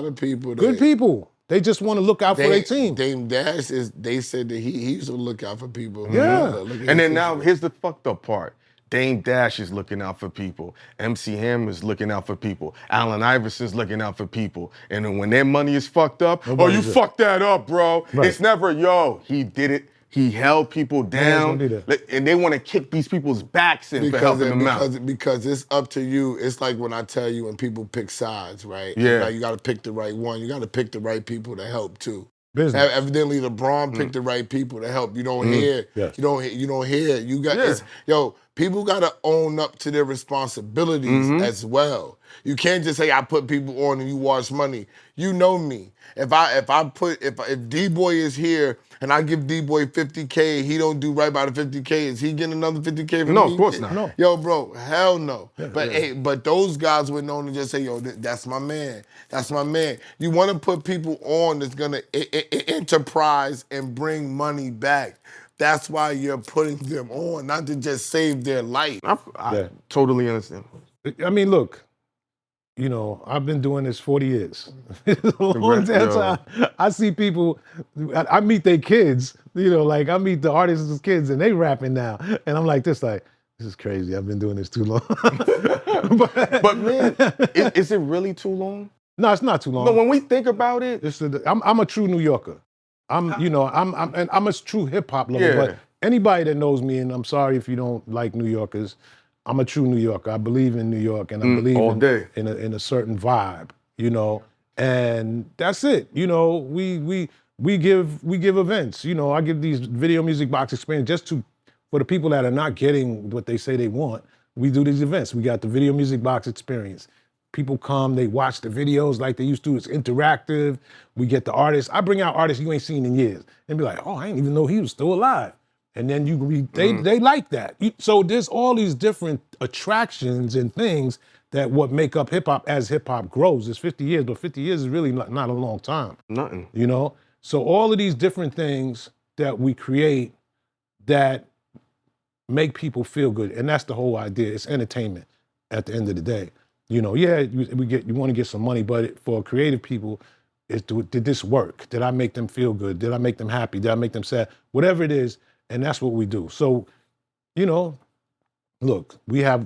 of people that Good people. They just want to look out for their team. Dame Dash they said that he used to look out for people. Yeah. And then now here's the fucked up part. Dame Dash is looking out for people. MC Hammer is looking out for people. Allen Iverson's looking out for people. And then when their money is fucked up, you fucked that up, bro. Right. It's never, he did it. He held people down. And they want to kick these people's backs in for helping them out. Because it's up to you. It's like when I tell you when people pick sides, right? Yeah. You got to pick the right one. You got to pick the right people to help too. Business. Evidently, LeBron picked the right people to help. You don't hear. Yes. You don't hear. You got people got to own up to their responsibilities as well. You can't just say I put people on and you wash money. You know me. If D-Boy is here and I give D-Boy $50K, he don't do right by the $50K, is he getting another $50K from me? No, of course not. No. Yo, bro, hell no. Yeah, but those guys were known to just say, yo, that's my man. That's my man. You want to put people on that's going to enterprise and bring money back. That's why you're putting them on, not to just save their life. I totally understand. I mean, look, I've been doing this 40 years. It's a long time. I see people, I meet their kids, like I meet the artists' kids and they rapping now. And I'm like, this is crazy. I've been doing this too long. but man, is it really too long? No, it's not too long. No, when we think about it. I'm a true New Yorker. I'm a true hip hop lover, but anybody that knows me, and I'm sorry if you don't like New Yorkers, I'm a true New Yorker. I believe in New York, and I believe in a certain vibe, and that's it. We give events. I give these video music box experience just for the people that are not getting what they say they want. We do these events. We got the video music box experience. People come, they watch the videos like they used to. It's interactive. We get the artists. I bring out artists you ain't seen in years and be like, oh, I didn't even know he was still alive. And then they like that. So there's all these different attractions and things that what make up hip hop as hip hop grows. It's 50 years, but 50 years is really not a long time. Nothing. So all of these different things that we create that make people feel good, and that's the whole idea. It's entertainment at the end of the day. You want to get some money, but for creative people, did this work? Did I make them feel good? Did I make them happy? Did I make them sad? Whatever it is, and that's what we do. So, look, we have,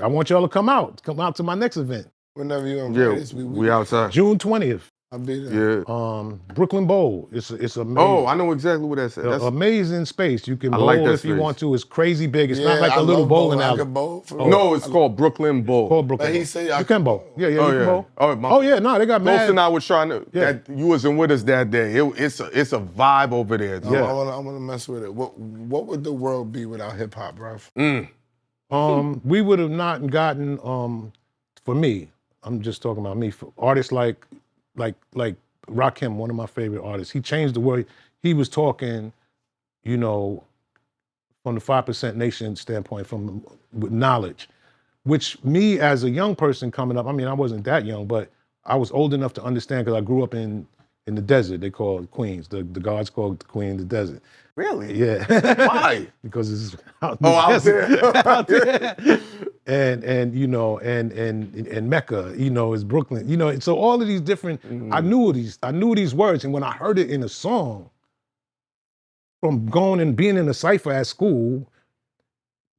I want y'all to come out to my next event. Whenever you invite us, we outside. June 20th. I'll be there. Yeah. Brooklyn Bowl. It's amazing. Oh, I know exactly what that says. That's amazing space. You can bowl if you want to. It's crazy big. It's not like a little bowling alley. No, it's called Brooklyn Bowl. Called Brooklyn. He said you can bowl. Yeah, you can bowl. No, they got mad. Ghost and I was trying to. You wasn't with us that day. It's a vibe over there. Yeah. I want to mess with it. What would the world be without hip hop, Ralph? We would have not gotten. For me, I'm just talking about me. For artists like Rakim, one of my favorite artists, he changed the world. He was talking, from the 5% Nation standpoint, with knowledge, which me as a young person coming up, I mean, I wasn't that young, but I was old enough to understand because I grew up in the desert. They call it Queens. The gods call it the Queen of the desert. Really? Yeah. Why? Because it's out out there. out there. And Mecca, is Brooklyn. So all of these different, I knew these words, and when I heard it in a song, from going and being in a cipher at school,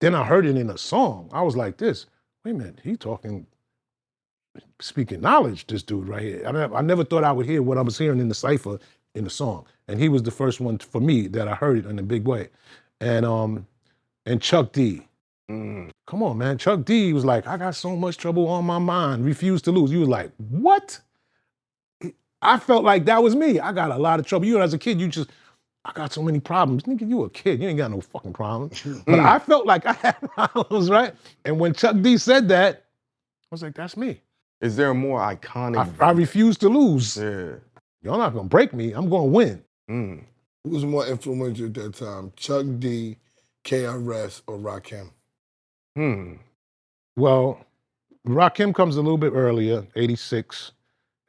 then I heard it in a song. I was like, wait a minute, he speaking knowledge, this dude right here. I never thought I would hear what I was hearing in the cipher in the song. And he was the first one for me that I heard it in a big way. And Chuck D. Come on, man. Chuck D was like, I got so much trouble on my mind, refuse to lose. You was like, what? I felt like that was me. I got a lot of trouble. As a kid, I got so many problems. Nigga, you a kid. You ain't got no fucking problems. But I felt like I had problems, right? And when Chuck D said that, I was like, that's me. Is there a more iconic? I refuse to lose. Yeah. Y'all not gonna break me. I'm gonna win. Who was more influential at that time? Chuck D, KRS, or Rakim? Well, Rakim comes a little bit earlier, 86.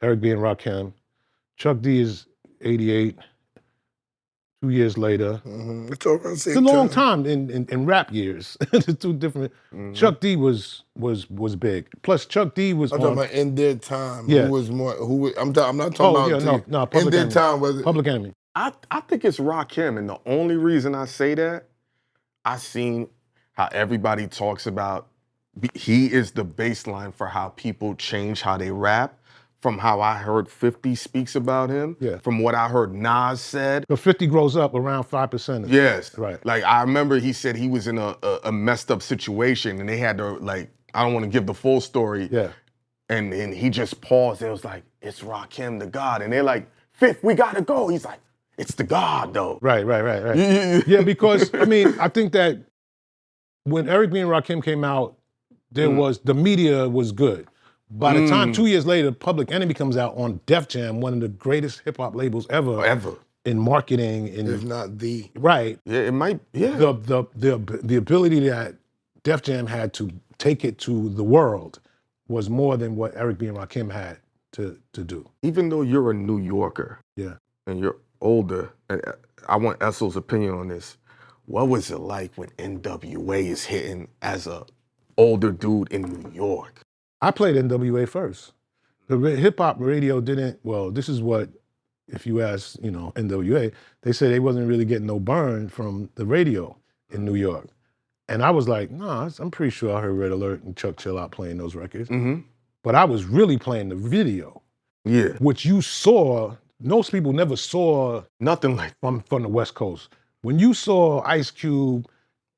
Eric B. and Rakim. Chuck D is 88, 2 years later. It's over the same It's a long time in rap years. It's two different. Chuck D was big. Plus Chuck D was I'm talking about in their time. Yeah. Who was more? I'm not talking about. no, in Public their Enemy. time was it? Public Enemy. I think it's Rakim, and the only reason I say that, I seen how everybody talks about. He is the baseline for how people change how they rap. From how I heard 50 speaks about him. Yeah. From what I heard Nas said. The 50 grows up around 5%. Yes. Right. Like I remember he said he was in a messed up situation and they had to like, I don't want to give the full story. Yeah. And he just paused and was like, it's Rakim the God. And they're like, Fifth, we gotta go. He's like, it's the God though. Right. Yeah, because I mean, I think that when Eric B. and Rakim came out, there was, the media was good. By the time 2 years later, Public Enemy comes out on Def Jam, one of the greatest hip hop labels ever. In marketing, if not the. Right. Yeah, it might. Yeah. The ability that Def Jam had to take it to the world was more than what Eric B. and Rakim had to do. Even though you're a New Yorker, Yeah. and you're older, and I want Esso's opinion on this. What was it like when N.W.A. is hitting as a older dude in New York? I played N.W.A. first. The hip hop radio didn't. Well, this is what. If you ask, N.W.A., they said they wasn't really getting no burn from the radio in New York. And I was like, no, I'm pretty sure I heard Red Alert and Chuck Chill Out playing those records. But I was really playing the video. Yeah. Which you saw, most people never saw nothing like from the West Coast. When you saw Ice Cube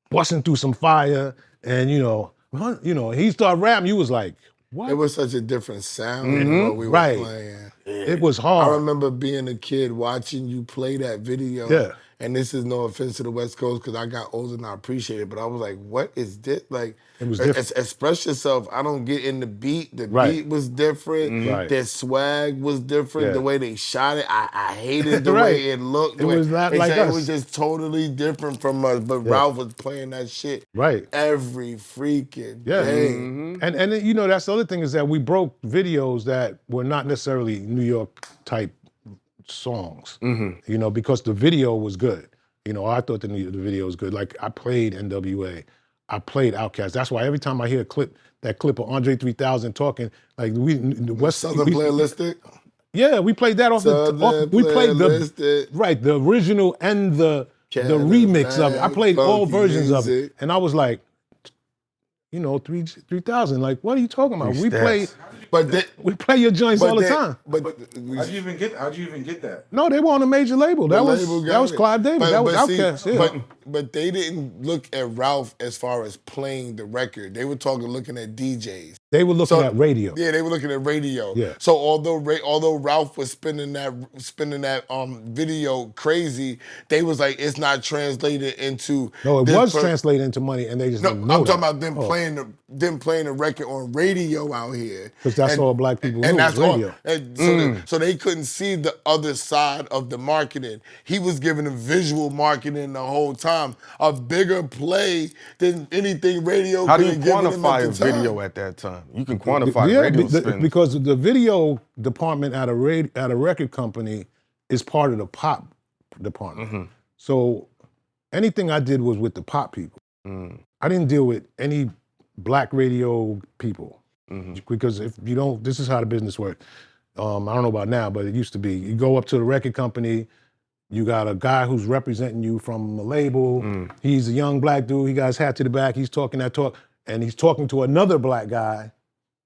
busting through some fire and, he started rapping, you was like, what? It was such a different sound than what we were playing. It was hard. I remember being a kid watching you play that video. Yeah. And this is no offense to the West Coast because I got older and I appreciate it, but I was like, what is this? Like, it was different. Express yourself. I don't get in the beat. The Right. beat was different. Right. Their swag was different. Yeah. The way they shot it, I hated the Right. way it looked. It was not like us. It was just totally different from us, but Ralph was playing that shit every freaking day. And that's the other thing is that we broke videos that were not necessarily New York type songs, because the video was good. I thought the video was good. Like I played N.W.A., I played Outkast. That's why every time I hear that clip of Andre 3000 talking, like Southern Playalistic? Yeah, we played that we played the original and the remix of it. I played all versions of it. And I was like, 3000. Like, what are you talking about? We play your joints all the time. How'd you even get that? No, they were on a major label. That was Clive Davis. That was Outkast. Yeah. But they didn't look at Ralph as far as playing the record. They were looking at DJs. They were looking at radio. Yeah, they were looking at radio. Yeah. So although Ralph was spinning that video crazy, they was like, it's not translated into. No, it was translated into money, and they just didn't know I'm talking that. about them playing the record on radio out here. Because that's all black people knew was radio. So they couldn't see the other side of the marketing. He was giving them visual marketing the whole time, a bigger play than anything radio How could do you have given them at quantify the a video time. at that time? You can quantify radio spins. Because the video department at a record company is part of the pop department. So anything I did was with the pop people. I didn't deal with any black radio people. Because if you don't, this is how the business works. I don't know about now, but it used to be. You go up to the record company, you got a guy who's representing you from a label. He's a young black dude, he got his hat to the back, he's talking that talk, and he's talking to another black guy,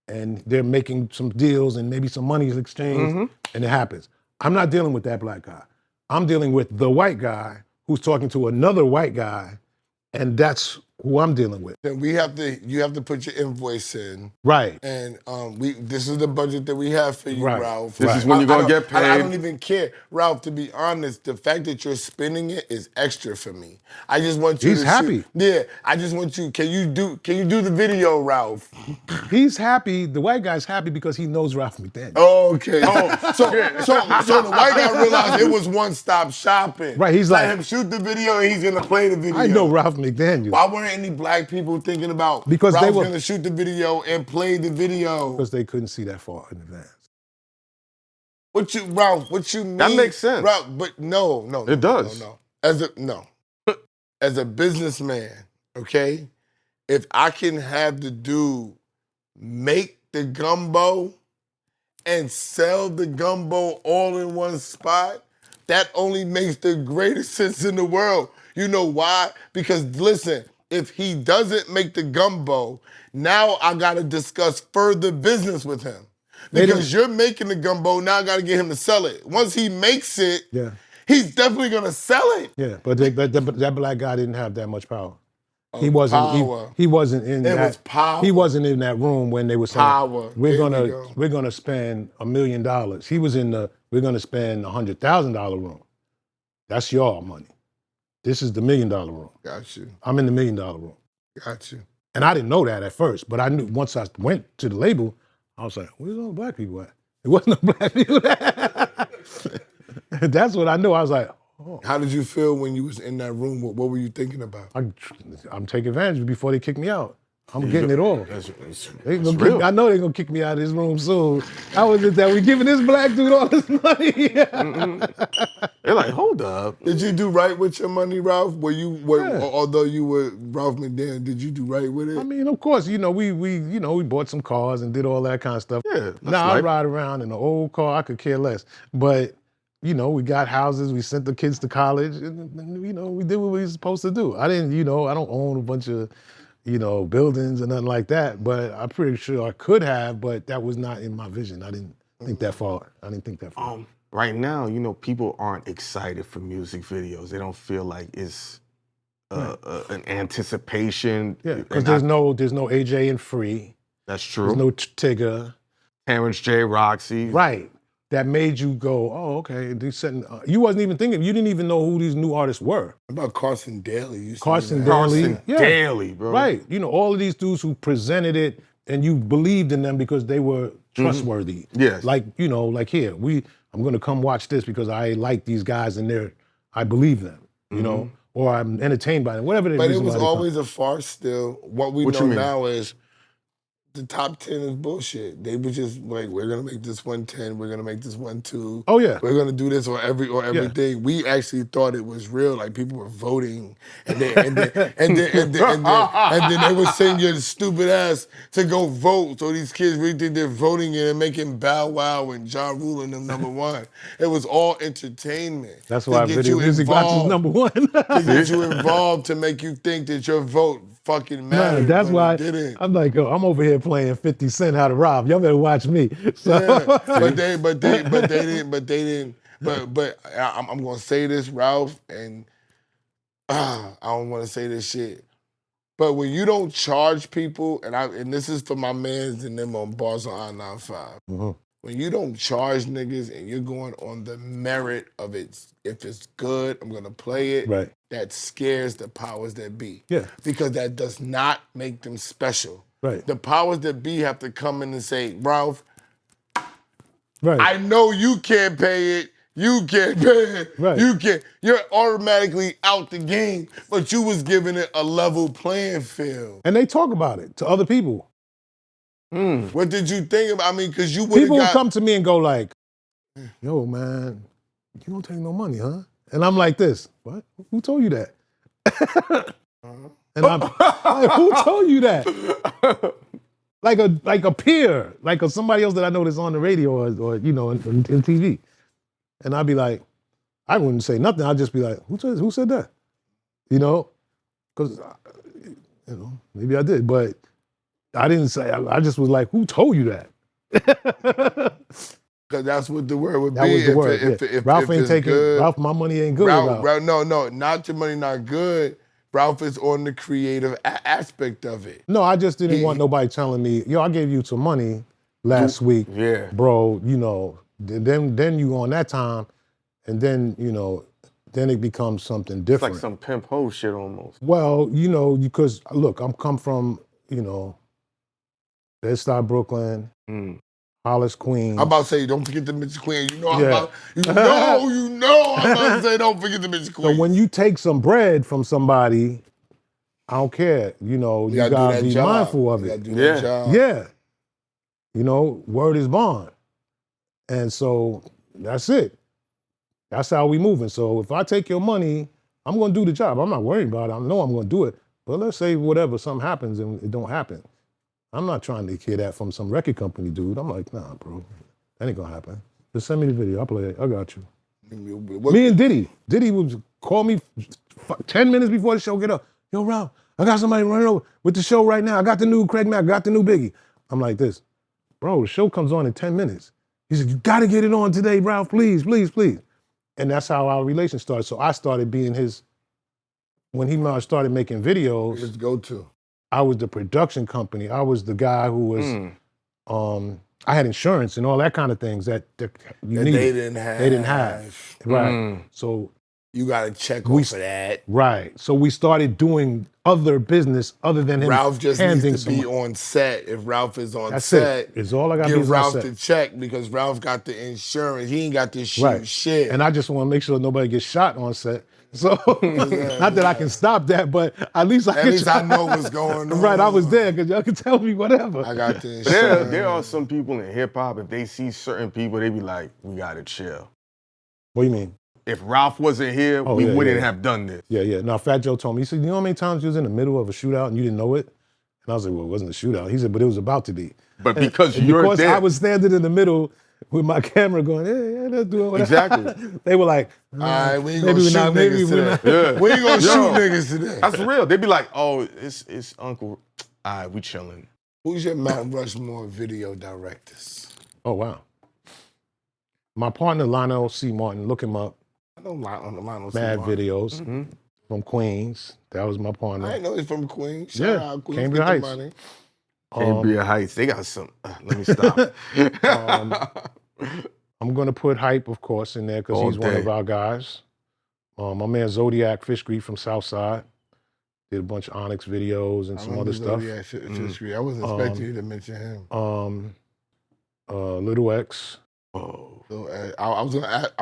and they're making some deals and maybe some money is exchanged, and it happens. I'm not dealing with that black guy. I'm dealing with the white guy who's talking to another white guy, and that's who I'm dealing with. Then you have to put your invoice in. Right. And this is the budget that we have for you, Ralph. This is when you're gonna get paid. I don't even care. Ralph, to be honest, the fact that you're spending it is extra for me. I just want you He's to happy. Yeah, I just want you, can you do the video, Ralph? He's happy, the white guy's happy because he knows Ralph McDaniels. Okay. So the white guy realized it was one-stop shopping. Right, he's Let like, him shoot the video and he's gonna play the video. I know Ralph McDaniels. Why weren't any black people thinking about because Ralph's they were gonna shoot the video and play the video? Because they couldn't see that far in advance. Ralph, what you mean? That makes sense. Ralph, but no. It does. No. As a businessman, okay, if I can have the dude make the gumbo and sell the gumbo all in one spot, that only makes the greatest sense in the world. You know why? Because listen, if he doesn't make the gumbo, now I gotta discuss further business with him. Because you're making the gumbo, now I gotta get him to sell it. Once he makes it, he's definitely gonna sell it. Yeah, but that black guy didn't have that much power. He Oh, wasn't. power. He wasn't in It that. was power. He wasn't in that room when they were saying, Power. "We're There we gonna go. we're gonna spend $1 million." He was in the "We're gonna spend $100,000 room." That's your money. This is the $1 million room. Got you. I'm in the $1 million room. Got you. And I didn't know that at first, but I knew once I went to the label, I was like, "Where's all the black people at?" It wasn't no black people there. That's what I knew. I was like, "Oh." How did you feel when you was in that room? What were you thinking about? I'm taking advantage before they kick me out. I'm getting it all. They real. I know they're gonna kick me out of this room soon. How is it that we giving this black dude all this money? They're like, hold up. Did you do right with your money, Ralph? Although you were Ralph McDaniels, did you do right with it? I mean, of course, we bought some cars and did all that kind of stuff. Yeah. Now I ride around in an old car. I could care less. But we got houses. We sent the kids to college. And, we did what we were supposed to do. I didn't. I don't own a bunch of buildings and nothing like that, but I'm pretty sure I could have, but that was not in my vision. I didn't think that far. Right now, people aren't excited for music videos. They don't feel like it's an anticipation. Yeah, because there's no AJ and Free. That's true. There's no Tigger. Terrence J. Roxy. Right. That made you go, oh, okay. You wasn't even thinking, you didn't even know who these new artists were. What about Carson Daly? Carson Daly, bro. Right. All of these dudes who presented it and you believed in them because they were trustworthy. Yes. Like here, I'm gonna come watch this because I like these guys and I believe them, or I'm entertained by them, whatever it is. But it was always a farce still. What we know now is the top 10 is bullshit. They were just like, we're gonna make this 110, we're gonna make this 1-2. Oh yeah. We're gonna do this or everything. Yeah. We actually thought it was real, like people were voting and then they would send your stupid ass to go vote. So these kids really think they're voting and making Bow Wow and Ja Rule and them #1. It was all entertainment. That's why Video Music Box is #1. To get you involved, to make you think that your vote fucking mattered. Man, that's why I'm like, I'm over here playing 50 Cent How to Rob. Y'all better watch me. So. Yeah, but they didn't. But I'm gonna say this, Ralph, and I don't want to say this shit. But when you don't charge people, and this is for my mans and them on bars on I-95. Mm-hmm. When you don't charge niggas and you're going on the merit of it, if it's good, I'm gonna play it. Right. That scares the powers that be. Yeah. Because that does not make them special. Right. The powers that be have to come in and say, Ralph, right. I know you can't pay it. You can't pay it. Right. You can't. You're automatically out the game, but you was giving it a level playing field. And they talk about it to other people. What did you think about? I mean, because you would People would come to me and go like, yo, man, you don't take no money, huh? And I'm like this, what? Who told you that? And I'm like, who told you that? like a peer, like somebody else that I know that's on the radio or in TV. And I'd be like, I wouldn't say nothing. I'd just be like, who said that? Because, maybe I did, but I didn't say, I just was like, who told you that? Because that's what the word would be. That was the word. If Ralph ain't taking, good, Ralph, my money ain't good. Ralph. No, not your money not good. Ralph is on the creative aspect of it. No, I just didn't want nobody telling me, yo, I gave you some money last week. Yeah. Bro, then you on that time, and then, then it becomes something different. It's like some pimp hoe shit almost. Well, because, look, I'm come from, Bed-Stuy, Brooklyn, Hollis, Queens. I'm about to say, don't forget the Mr. Queen. I'm about to say, don't forget the Mr. Queen. So when you take some bread from somebody, I don't care. You gotta be mindful of it. You gotta do that job. Yeah. Word is bond. And so that's it. That's how we moving. So if I take your money I'm gonna do the job. I'm not worried about it. I know I'm gonna do it. But let's say something happens and it don't happen. I'm not trying to hear that from some record company dude. I'm like, nah, bro, that ain't gonna happen. Just send me the video. I'll play it. I got you. Me and Diddy. Diddy would call me 10 minutes before the show get up. Yo, Ralph, I got somebody running over with the show right now. I got the new Craig Mack, got the new Biggie. I'm like this, bro, the show comes on in 10 minutes. He said, you gotta get it on today, Ralph, please, please, please. And that's how our relation started. So I started being when he started making videos. His go-to. I was the production company. I was the guy who was, I had insurance and all that kind of things that you needed. They didn't have. Right. So you got to check off of that. Right. So we started doing other business other than him. Ralph just needs to someone. be on set. If Ralph is on That's set, it's all I got to give do Ralph is the check because Ralph got the insurance. He ain't got to shoot shit. And I just want to make sure nobody gets shot on set. So not that I can stop that, but at least I know what's going on. Right, I was there because y'all can tell me whatever. I got the insurance. There are some people in hip hop, if they see certain people, they be like, we gotta chill. What do you mean? If Ralph wasn't here, we wouldn't have done this. Yeah. No, Fat Joe told me, he said, you know how many times you was in the middle of a shootout and you didn't know it? And I was like, well, it wasn't a shootout. He said, but it was about to be. But because because there. I was standing in the middle with my camera going, yeah, let's do it. Exactly. They were like, all right, we ain't gonna shoot niggas today. We ain't gonna shoot niggas today. That's real. They be like, oh, it's Uncle. All right, we chilling. Who's your Mount Rushmore video directors? Oh, wow. My partner, Lionel C. Martin, look him up. I know Lionel C. Mad Martin. videos from Queens. That was my partner. I didn't know he's from Queens. Shout out Queens. Cambria Heights. Money. Cambria Heights. They got some. Let me stop. I'm gonna put Hype, of course, in there because he's one of our guys. My man Zodiac Fishgreet from Southside did a bunch of Onyx videos and some other stuff. Zodiac Fishgreet. I wasn't expecting you to mention him. Little X. Oh. So, I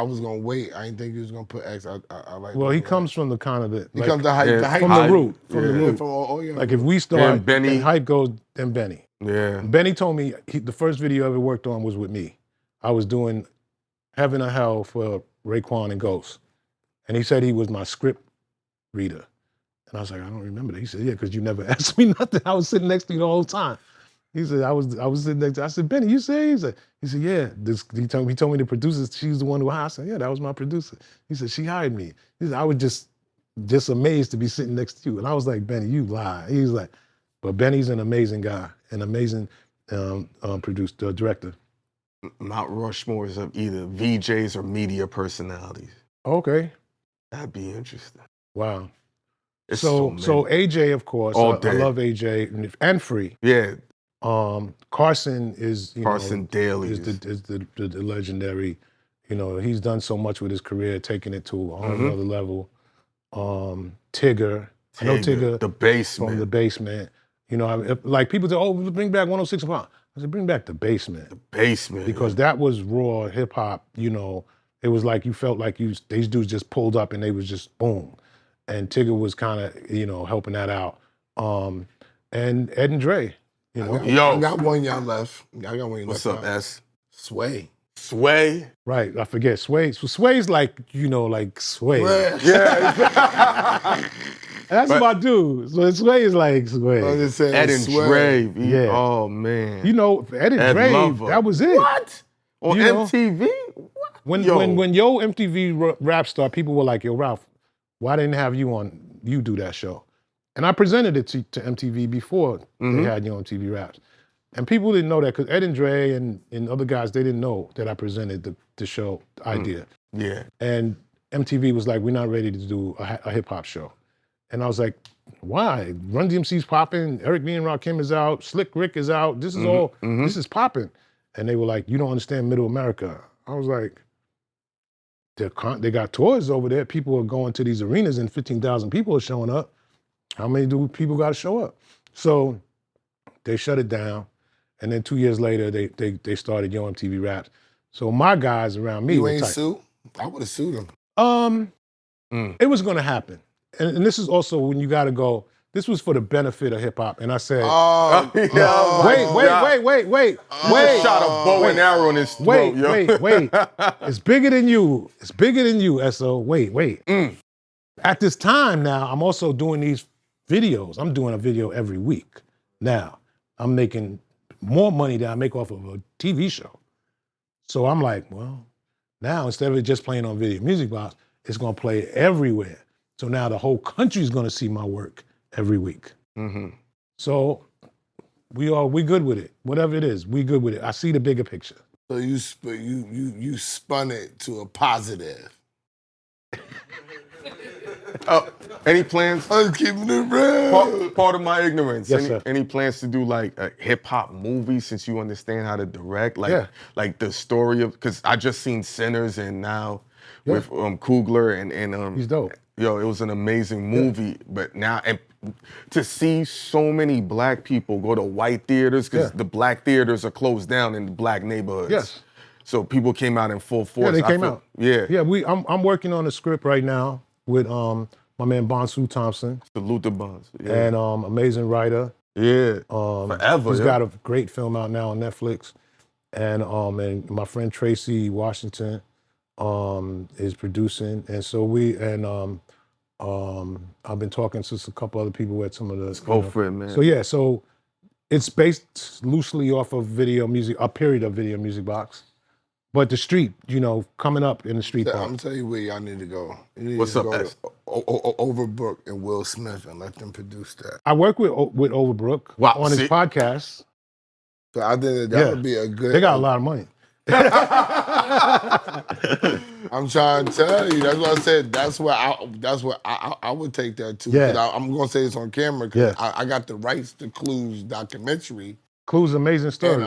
was gonna wait. I didn't think you was gonna put X. I like. Well, he comes from the kind of he comes to Hype. The Hype from the root. From the root. From like if we start, then Hype goes, then Benny. Yeah. Benny told me the first video I ever worked on was with me. I was doing Heaven or Hell for Raekwon and Ghost. And he said he was my script reader. And I was like, I don't remember that. He said, yeah, because you never asked me nothing. I was sitting next to you the whole time. He said, I was sitting next to you. I said, Benny, you say? He said, yeah. He told me the producer, she's the one who hired. I said, yeah, that was my producer. He said, she hired me. He said, I was just amazed to be sitting next to you. And I was like, Benny, you lie. He's like, but Benny's an amazing guy, an amazing director. Mount Rushmore is of either VJs or media personalities. Okay. That'd be interesting. Wow. It's so AJ, of course. I love AJ and Free. Yeah. Carson is Daly is the legendary. You know, he's done so much with his career, taking it to a whole other level. Tigger. I know Tigger. The Basement. From the Basement. You know, like people say, oh, bring back 106 & Park. I said, bring back the Basement. The Basement. Because that was raw hip hop, you know. It was like you felt like these dudes just pulled up and they was just boom. And Tigger was kind of, you know, helping that out. And Ed and Dre, you know. I got one y'all left. I got one you left. What's up, S? Sway. Right, I forget. Sway. So Sway's like, you know, like Sway. Yeah. That's my dude. So Sway is like Sway. I'm just saying, Ed and Dre. Yeah. Oh, man. You know, Ed and Dre, that was it. What? On MTV? What? When Yo MTV Rap Star, people were like, yo, Ralph, why didn't have you do that show? And I presented it to MTV before they had Yo MTV Raps. And people didn't know that because Ed and Dre and other guys, they didn't know that I presented the show idea. Yeah. And MTV was like, we're not ready to do a hip hop show. And I was like, why? Run DMC's popping, Eric B. and Rakim is out, Slick Rick is out, this is all, this is popping. And they were like, you don't understand Middle America. I was like, they got tours over there. People are going to these arenas and 15,000 people are showing up. How many do people got to show up? So they shut it down. And then 2 years later, they started Yo MTV Raps. So my guys around me were You ain't tight. sue? I would have sued him. It was going to happen. And this is also when you got to go, this was for the benefit of hip hop. And I said, wait. Shot a bow and arrow in his throat, wait. It's bigger than you. It's bigger than you, Esso. Wait. At this time now, I'm also doing these videos. I'm doing a video every week. Now, I'm making more money than I make off of a TV show. So I'm like, well, now instead of it just playing on Video Music Box, it's gonna play everywhere. So now the whole country's gonna see my work every week. So we good with it. Whatever it is, we good with it. I see the bigger picture. So you spun it to a positive. Any plans? I'm keeping it real. Part of my ignorance. Yes, sir. Any plans to do like a hip hop movie since you understand how to direct? Like, Yeah. like the story of, because I just seen Sinners and now with Coogler and He's dope. Yo, it was an amazing movie, but now and to see so many black people go to white theaters because the black theaters are closed down in the black neighborhoods. Yes. So people came out in full force. Yeah, they I came feel- out. Yeah. Yeah, I'm working on a script right now with my man Bonsu Thompson Salute the Bonds. Yeah. and amazing writer. Yeah. Forever. He's yeah. got a great film out now on Netflix. And my friend Tracy Washington is producing. And so I've been talking to a couple other people at some of the Go for it, man. So yeah, so it's based loosely off of a period of Video Music Box. But the street, coming up in the street I'm part. gonna tell you where y'all need to go. You need What's to up, go S? to Overbrook and Will Smith and let them produce that. I work with Overbrook Wow, on his see? podcast. So I think that would be a good. They got a lot of money. I'm trying to tell you. That's what I said. That's what I would take that too. Yeah. 'Cause I'm gonna say this on camera because Yeah. I got the rights to Clue's documentary. Clue's amazing story.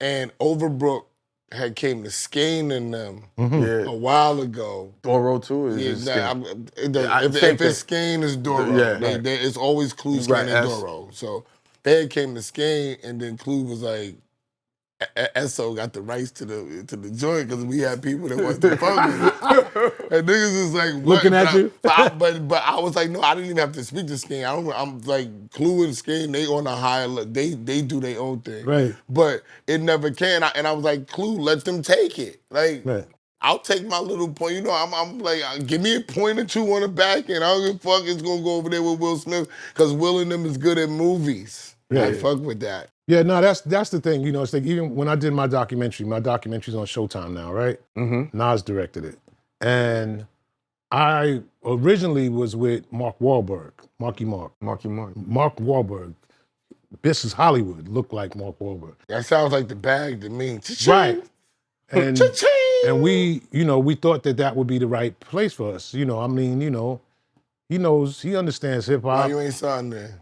And Overbrook had came to Skane and them Yeah. a while ago. Doro too is Yeah, just if it's Skane, it's Doro. Yeah. It's always Clue, Skane, Right, and S. Doro. So they had came to Skane, and then Clue was like, Esso got the rights to the joint because we had people that wanted to fuck with it. And niggas is like, what? Looking at you? But I was like, no, I didn't even have to speak to Skane. I'm like, Clue and Skane, they on a higher level. They do their own thing. Right. But it never can. And I was like, Clue, let them take it. Like, Right. I'll take my little point. I'm like, give me a point or two on the back end. I don't give a fuck. It's gonna go over there with Will Smith because Will and them is good at movies. Yeah. I fuck with that. Yeah, no, that's the thing. It's like even when I did my documentary's on Showtime now, right? Mm-hmm. Nas directed it. And I originally was with Mark Wahlberg, Marky Mark. Mark Wahlberg. This is Hollywood, looked like Mark Wahlberg. That sounds like the bag to me. Right. And Cha-ching. and we thought that would be the right place for us. He knows, he understands hip Why hop. you ain't signed there?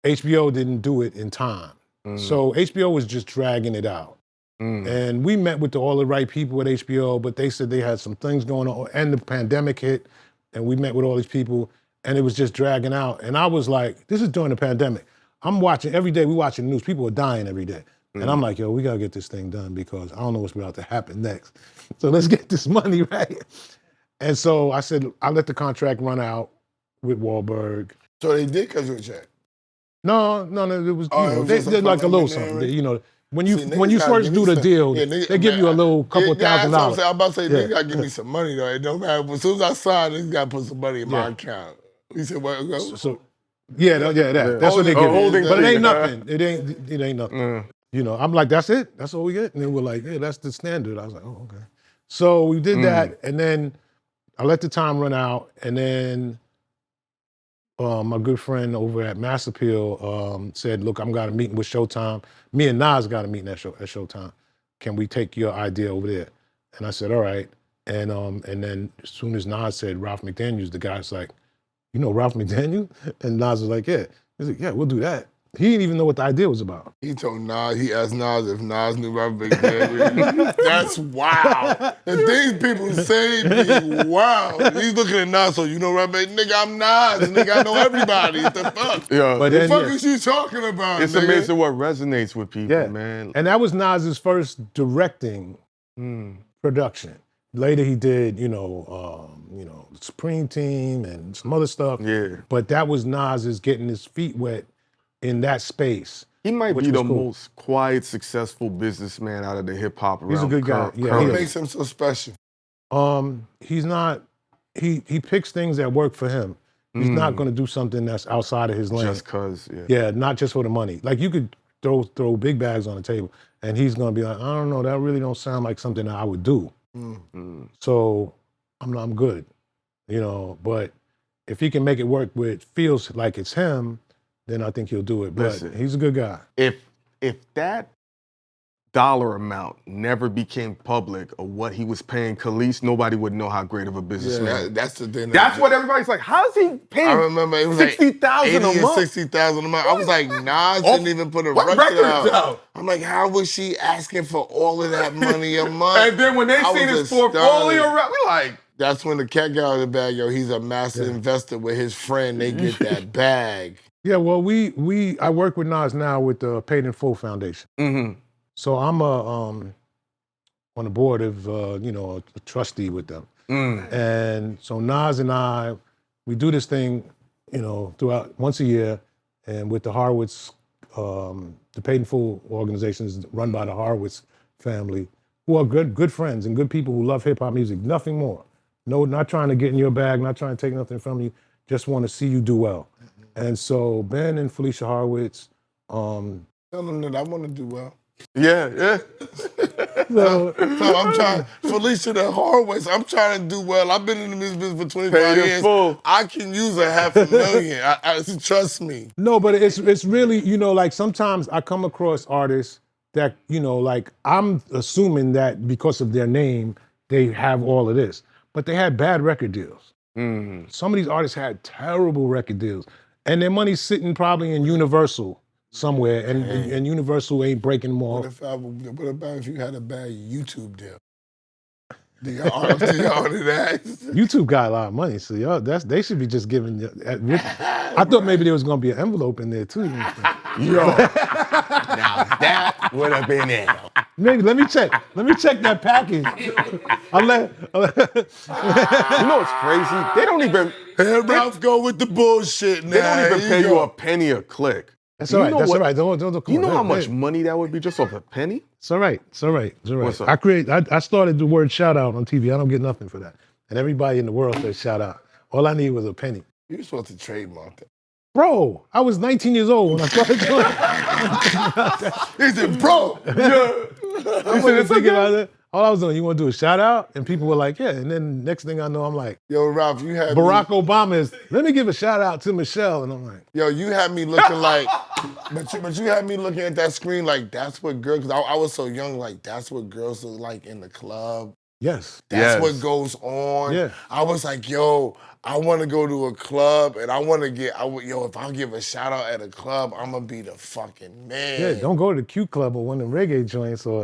HBO didn't do it in time. So HBO was just dragging it out. And we met with all the right people at HBO, but they said they had some things going on, and the pandemic hit, and we met with all these people, and it was just dragging out. And I was like, this is during the pandemic. I'm watching, every day we watching the news, people are dying every day. And I'm like, yo, we gotta get this thing done because I don't know what's about to happen next. So let's get this money, right? And so I said, I let the contract run out with Wahlberg. So they did cut you a check. No, it was, it was they just a did like a little preliminary? something. When See, you niggas first gotta do give the me deal, some- yeah, they give you a little couple that's $1,000. what I'm saying. I'm about to say, Yeah. niggas gotta give me some money though. It don't matter. But as soon as I sign, niggas gotta put some money in my account. He said, what? So, that. That's what they give you. holding But it fee. ain't nothing. It ain't nothing. I'm like, that's it? That's all we get? And then we're like, yeah, that's the standard. I was like, oh, okay. So we did that, and then I let the time run out, and then my good friend over at Mass Appeal said, look, I'm got a meeting with Showtime. Me and Nas got a meeting at Showtime. Can we take your idea over there? And I said, all right. And then as soon as Nas said Ralph McDaniels, the guy's like, you know Ralph McDaniels? And Nas was like, yeah. He's like, yeah, we'll do that. He didn't even know what the idea was about. He told Nas, he asked Nas if Nas knew about Big Daddy. That's wild. The things people say be wild. He's looking at Nas, so you know what, nigga, I'm Nas. Nigga, I know everybody. What the fuck? Yeah. The But then, fuck is you talking about, It's nigga? amazing what resonates with people, yeah. man. And that was Nas's first directing production. Later he did, Supreme Team and some other stuff. Yeah. But that was Nas's getting his feet wet in that space. He might which be the was cool. most quiet, successful businessman out of the hip hop realm. He's a good guy. Yeah, What he is. makes him so special? He's not he picks things that work for him. He's not going to do something that's outside of his lane. Just cause, Yeah, not just for the money. Like you could throw big bags on the table, and he's going to be like, I don't know, that really don't sound like something that I would do. So I'm good, you know. But if he can make it work where it feels like it's him, then I think he'll do it. But Listen, he's a good guy. If that dollar amount never became public of what he was paying Khalees, nobody would know how great of a businessman. That's the thing. That's what everybody's like. How's he paying? I remember it was $60,000 like a month. 60,000 a month. I was like, Nas didn't even put a what record records out. I'm like, how was she asking for all of that money a month? And then when they seen his portfolio, we like. That's when the cat got out of the bag, yo. He's a massive investor with his friend. They get that bag. Yeah, well, I work with Nas now with the Paid in Full Foundation. Mm-hmm. So I'm on the board of a trustee with them. And so Nas and I, we do this thing, throughout once a year, and with the Horowitz, the Paid in Full organization is run by the Horowitz family, who are good friends and good people who love hip hop music. Nothing more. No, not trying to get in your bag, not trying to take nothing from you. Just want to see you do well. And so Ben and Felicia Horowitz. Tell them that I want to do well. Yeah. So I'm trying, Felicia the Horowitz, I'm trying to do well. I've been in the music business for 25 Paid in years. full. I can use $500,000. Trust me. No, but it's really, like sometimes I come across artists that, like I'm assuming that because of their name, they have all of this. But they had bad record deals. Some of these artists had terrible record deals. And their money's sitting probably in Universal somewhere, and Universal ain't breaking them off. What about if you had a bad YouTube deal? Do y'all do that? YouTube got a lot of money, so they should be just giving. I thought maybe there was gonna be an envelope in there too. Yo, now that would have been it. Maybe let me check that package. You know what's crazy? They don't even. Hey, Ralph, go with the bullshit now. They don't even pay you a penny a click. That's all right. That's all right. Don't you know how much money that would be just off a penny? It's all right. It's all right. It's all right. What's up? I started the word shout out on TV. I don't get nothing for that. And everybody in the world says shout out. All I need was a penny. You were supposed to trademark that. Bro, I was 19 years old when I started doing it. He said, bro. I wasn't thinking about it. All I was doing, you want to do a shout out? And people were like, yeah. And then next thing I know, I'm like, yo, Ralph, you had Barack Obama is, let me give a shout out to Michelle. And I'm like, yo, you had me looking like, but you had me looking at that screen like, that's what girls, because I was so young, like, that's what girls look like in the club. Yes. That's what goes on. Yeah. I was like, yo, I want to go to a club and I want to if I give a shout out at a club, I'm going to be the fucking man. Yeah, don't go to the Q Club or one of them reggae joints or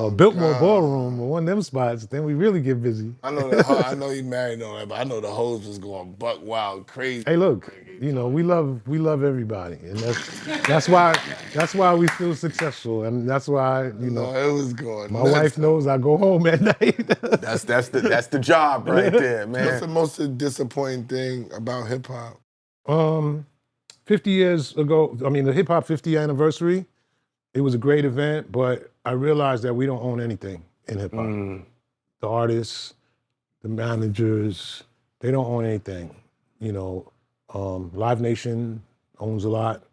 Biltmore Ballroom or one of them spots. Then we really get busy. I know you married on that, but I know the hoes was going buck wild crazy. Hey, look, we love everybody, and that's why we feel successful, and that's why No, it was going. My wife knows I go home at night. That's the job right there, man. What's the most disappointing thing about hip hop? 50 years ago, the hip hop 50th anniversary, it was a great event, but I realized that we don't own anything in hip hop. The artists, the managers, they don't own anything. Live Nation owns a lot.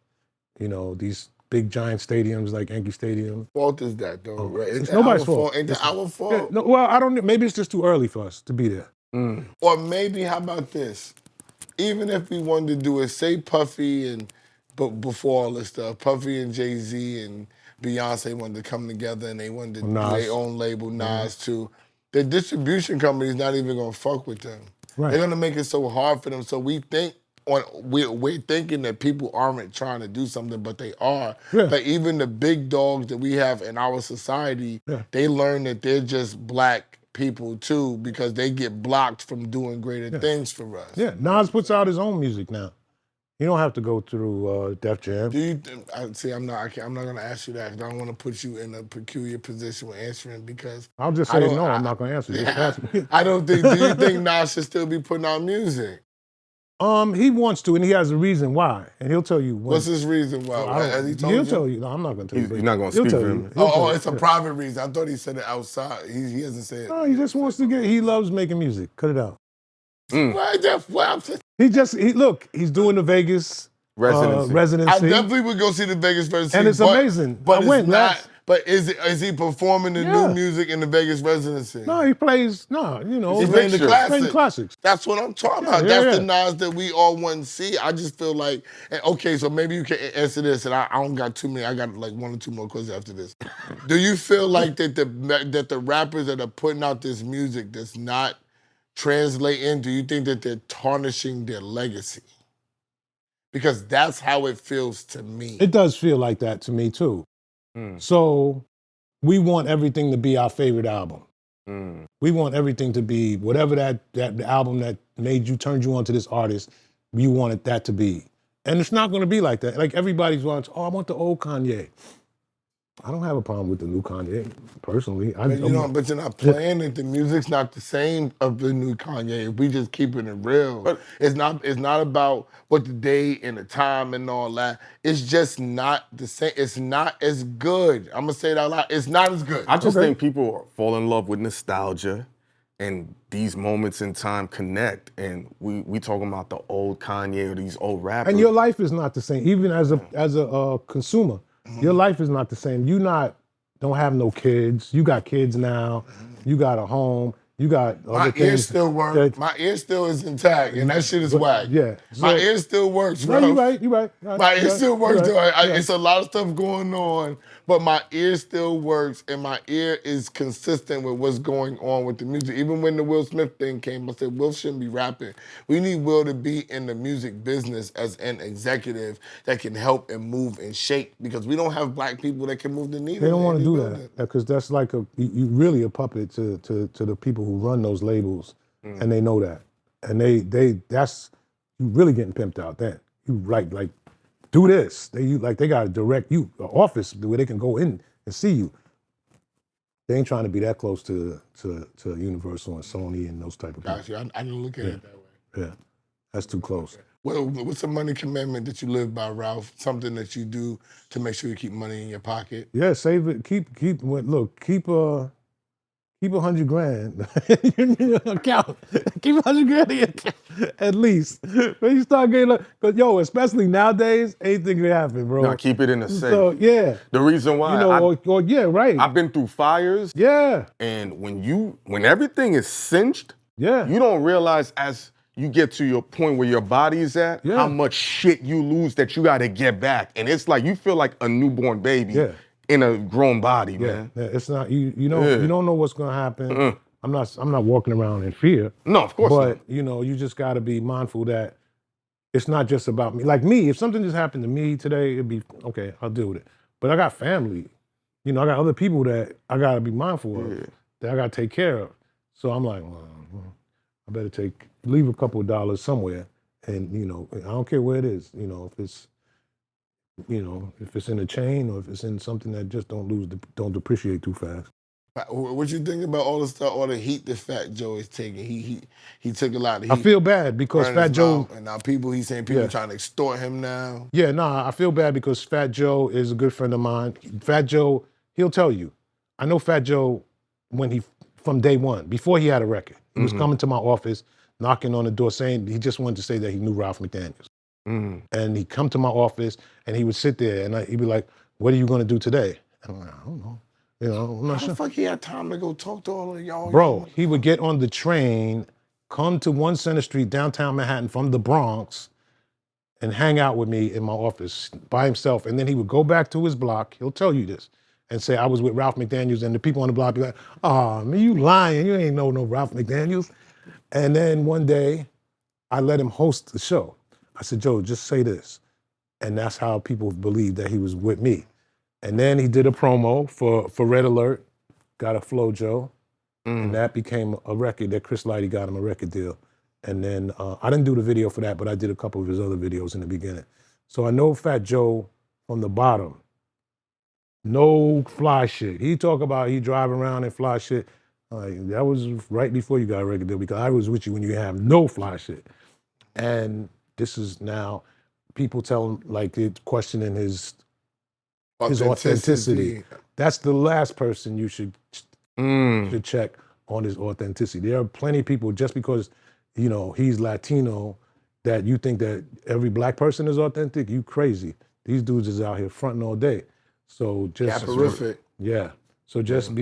These big giant stadiums like Yankee Stadium. Fault is that though, right? It's nobody's fault. Ain't that our fault? Yeah, no, well, I don't know. Maybe it's just too early for us to be there. Or maybe, how about this? Even if we wanted to do it, say Puffy but before all this stuff, Puffy and Jay-Z and Beyonce wanted to come together and they wanted to do their own label, Nas too. The distribution company's not even gonna fuck with them. Right. They're gonna make it so hard for them. So we're thinking that people aren't trying to do something, but they are. Yeah. But even the big dogs that we have in our society, they learn that they're just black people too because they get blocked from doing greater things for us. Yeah, Nas puts out his own music now. You don't have to go through Def Jam. Do you I'm not gonna ask you that because I don't want to put you in a peculiar position with answering because I'll just say no. I'm not gonna answer. Just ask me. I don't think. Do you think Nas should still be putting out music? He wants to, and he has a reason why, and he'll tell you. What's his reason why? Has he told he'll tell you. No, I'm not gonna tell you. You're not gonna speak for him. It's a private reason. I thought he said it outside. He hasn't said. No, he just wants to he loves making music. Cut it out. Right, that's what I'm saying. He's doing the Vegas Residency. residency. I definitely would go see the Vegas residency. And it's amazing. But I it's went not. last. But is he performing the new Yeah. music in the Vegas residency? No, he plays, He's playing the mixture. classics. playing classics. That's what I'm talking about. That's the Nas that we all want to see. I just feel like, and okay, so maybe you can answer this, and I don't got too many. I got like 1 or 2 more questions after this. Do you feel like that the rappers that are putting out this music that's not translating, do you think that they're tarnishing their legacy? Because that's how it feels to me. It does feel like that to me too. So we want everything to be our favorite album. We want everything to be whatever that album that turned you on to this artist, you wanted that to be. And it's not going to be like that. Like everybody's wants, I want the old Kanye. I don't have a problem with the new Kanye, personally. But you're not playing it. The music's not the same of the new Kanye. If we just keeping it real, but it's not about what the day and the time and all that. It's just not the same. It's not as good. I'm gonna say it out loud. It's not as good. I just think people fall in love with nostalgia, and these moments in time connect. And we talking about the old Kanye or these old rappers. And your life is not the same. Even as a consumer, your life is not the same. Don't have no kids. You got kids now. You got a home. You got other My things. ear still works. My ear still is intact, and that shit is whack. Yeah. My ear still works, bro. No, you're right. My ear still works, though. Right. It's a lot of stuff going on, but my ear still works, and my ear is consistent with what's going on with the music. Even when the Will Smith thing came, I said, Will shouldn't be rapping. We need Will to be in the music business as an executive that can help and move and shape, because we don't have black people that can move the needle. They don't want to do that because that's like you really a puppet to the people who run those labels, and they know that, and that's you really getting pimped out. Then you like do this. They got to direct you an office where they can go in and see you. They ain't trying to be that close to Universal and Sony and those type of people. Gotcha. I didn't look at it that way. Yeah, that's too close. Well, what's a money commandment that you live by, Ralph? Something that you do to make sure you keep money in your pocket? Yeah, save it. Keep 100 grand in your account. Keep 100 grand in your account, at least. When you start getting, because especially nowadays, anything can happen, bro. Now keep it in the safe. So yeah, the reason why, right. I've been through fires. Yeah, and when everything is cinched, you don't realize as you get to your point where your body is at, how much shit you lose that you got to get back, and it's like you feel like a newborn baby. Yeah. In a grown body, man. Yeah, it's not you don't know what's gonna happen. I'm not walking around in fear. No, of course not. But you just gotta be mindful that it's not just about me. Like me, if something just happened to me today, it'd be okay, I'll deal with it. But I got family. I got other people that I gotta be mindful of, that I gotta take care of. So I'm like, well, I better leave a couple of dollars somewhere, and I don't care where it is. If it's in a chain or if it's in something that just don't depreciate too fast. What you think about all the stuff, all the heat that Fat Joe is taking? He took a lot of heat. I feel bad because Fat Joe, and now he's saying people trying to extort him now. Yeah, I feel bad because Fat Joe is a good friend of mine. Fat Joe, he'll tell you. I know Fat Joe from day one, before he had a record. He was coming to my office, knocking on the door, saying he just wanted to say that he knew Ralph McDaniels. And he'd come to my office and he would sit there and he'd be like, "What are you gonna do today?" And I'm like, "I don't know. I'm not sure." How the fuck he had time to go talk to all of y'all? Bro, he would get on the train, come to 1 Center Street, downtown Manhattan from the Bronx, and hang out with me in my office by himself. And then he would go back to his block, he'll tell you this, and say, "I was with Ralph McDaniels," and the people on the block be like, "Oh, man, you lying. You ain't know no Ralph McDaniels." And then one day, I let him host the show. I said, "Joe, just say this." And that's how people believed that he was with me. And then he did a promo for Red Alert, got a Flow Joe, and that became a record that Chris Lighty got him a record deal. And then I didn't do the video for that, but I did a couple of his other videos in the beginning. So I know Fat Joe from the bottom. No fly shit. He talk about he drive around and fly shit. That was right before you got a record deal, because I was with you when you have no fly shit. And this is now people questioning his authenticity. That's the last person you should check on his authenticity. There are plenty of people, just because you know, he's Latino, that you think that every black person is authentic, you crazy. These dudes is out here fronting all day. So just Terrific. yeah. So just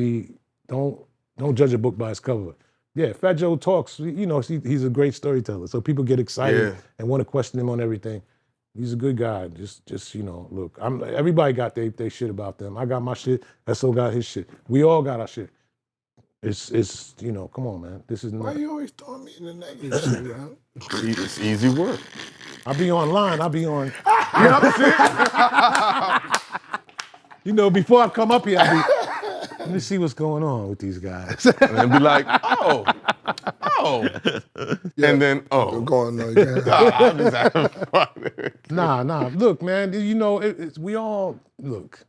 don't judge a book by its cover. Yeah, Fat Joe talks, you know, he's a great storyteller. So people get excited and want to question him on everything. He's a good guy. Just you know, look, everybody got they shit about them. I got my shit. Esso got his shit. We all got our shit. It's you know, come on, man. This is Why not. you always throwing me in the negative shit, Ralph? It's easy work. I'll be online. I'll be on. You know, before I come up here, let me see what's going on with these guys. And then be like, oh. And then, We're going on again. I'm just having fun. Nah. Look, man, you know, we all, look,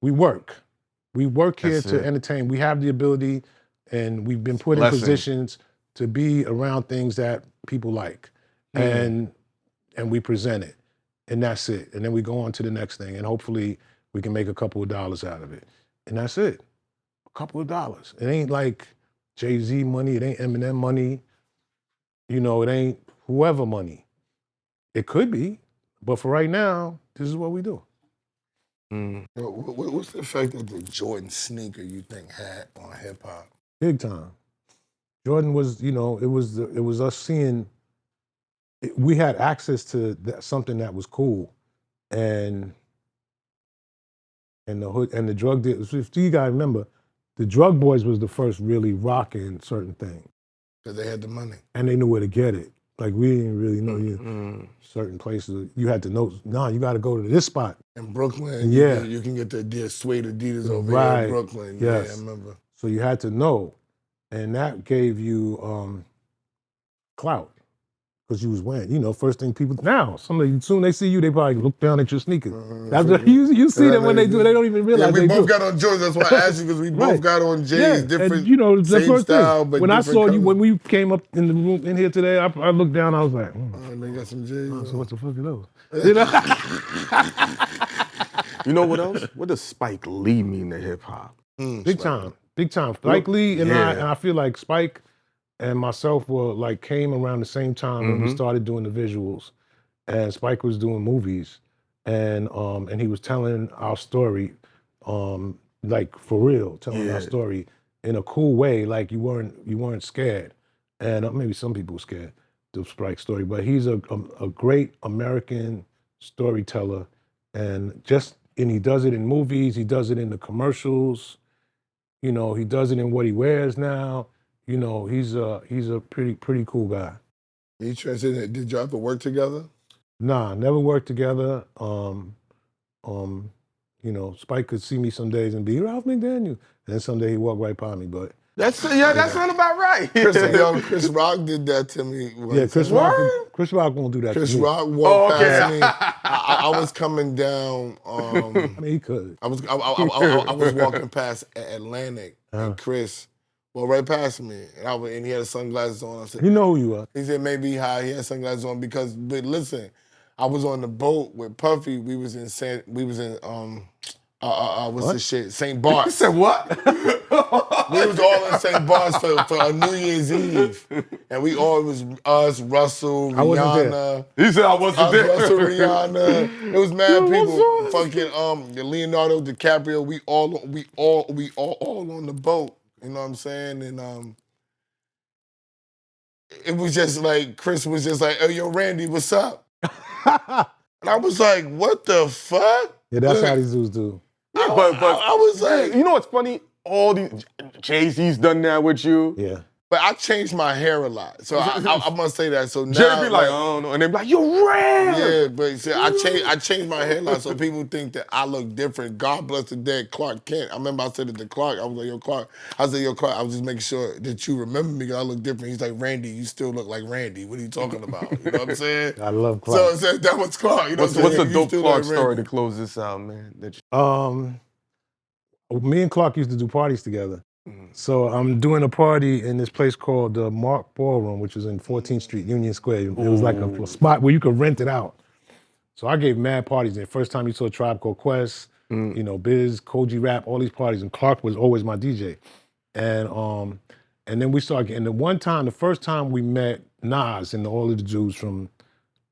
we work. We work here to entertain. We have the ability, and we've been put in positions to be around things that people like. And we present it. And that's it. And then we go on to the next thing. And hopefully we can make a couple of dollars out of it. And that's it. A couple of dollars. It ain't like Jay-Z money. It ain't Eminem money. You know, it ain't whoever money. It could be. But for right now, this is what we do. What's the effect that the Jordan sneaker you think had on hip hop? Big time. Jordan was, you know, it was us seeing, we had access to something that was cool. And the hood and the drug dealers, if you gotta remember, the drug boys was the first really rocking certain things. Because they had the money. And they knew where to get it. Like we didn't really know certain places. You had to know, you gotta go to this spot. In Brooklyn, Yeah. you can get the suede Adidas over Right. here in Brooklyn. Yes. Yeah, I remember. So you had to know. And that gave you clout. Because you was wearing, you know, first thing people, now, soon they see you, they probably look down at your sneakers. That's what you see them when they do it, they don't even realize we they both do. got on Jordans, that's why I asked you, because we both got on J's, different, and, you know, the same first style, thing. but When I different saw you, colors. when we came up in the room in here today, I looked down, I was like, They got some J's. so what the fuck are those? You know? You know what else? What does Spike Lee mean to hip hop? Big time. Spike Lee and I feel like Spike and myself were like came around the same time when we started doing the visuals, and Spike was doing movies, and he was telling our story, like for real, telling our story in a cool way, like you weren't scared, and maybe some people were scared to Spike's story, but he's a great American storyteller, and he does it in movies, he does it in the commercials, you know, he does it in what he wears now. You know, he's a pretty cool guy. He transcended. Did y'all ever work together? Nah, never worked together. You know, Spike could see me some days and be Ralph McDaniels, and then someday he walk right by me. But That sounds about right. Chris Rock did that to me. Chris Rock won't do that Chris to me. Rock walked past me. I was coming down. I mean, he could. I was walking past Atlantic, and Chris walked right past me, and he had sunglasses on. I said, "You know who you are." He said maybe he had sunglasses on but listen, I was on the boat with Puffy. We was in what's the shit? St. Bart's. You said what? We was all in St. Bart's for a New Year's Eve. And we all was us, Russell, Rihanna. He said I wasn't there. Russell, Rihanna. It was mad people. Fucking Leonardo DiCaprio. We all on the boat. You know what I'm saying? And it was just like Chris was just like, "Oh, yo, Randy, what's up?" And I was like, "What the fuck?" Yeah, that's how these dudes do. Yeah, but I was like, you know what's funny? All these Jay-Z's done that with you. Yeah. But I changed my hair a lot, so I must say that. So now, Jay be like, I don't know, and they be like, "You're rare." Yeah, but see, I changed my hair a lot, so people think that I look different. God bless the dead Clark Kent. I remember I said it to Clark. I was like, "Yo, Clark." I said, "Yo, Clark." I was just making sure that you remember me, because I look different. He's like, "Randy, you still look like Randy. What are you talking about?" You know what I'm saying? I love Clark. So that was Clark. You know What's what a I'm saying? dope You Clark still like story Randy. to close this out, man? Me and Clark used to do parties together. So I'm doing a party in this place called the Mark Ballroom, which is in 14th Street, Union Square. It was like a spot where you could rent it out. So I gave mad parties there. First time you saw Tribe Called Quest, you know, Biz, Koji Rap, all these parties, and Clark was always my DJ. And And then we started getting the first time we met Nas and all of the dudes from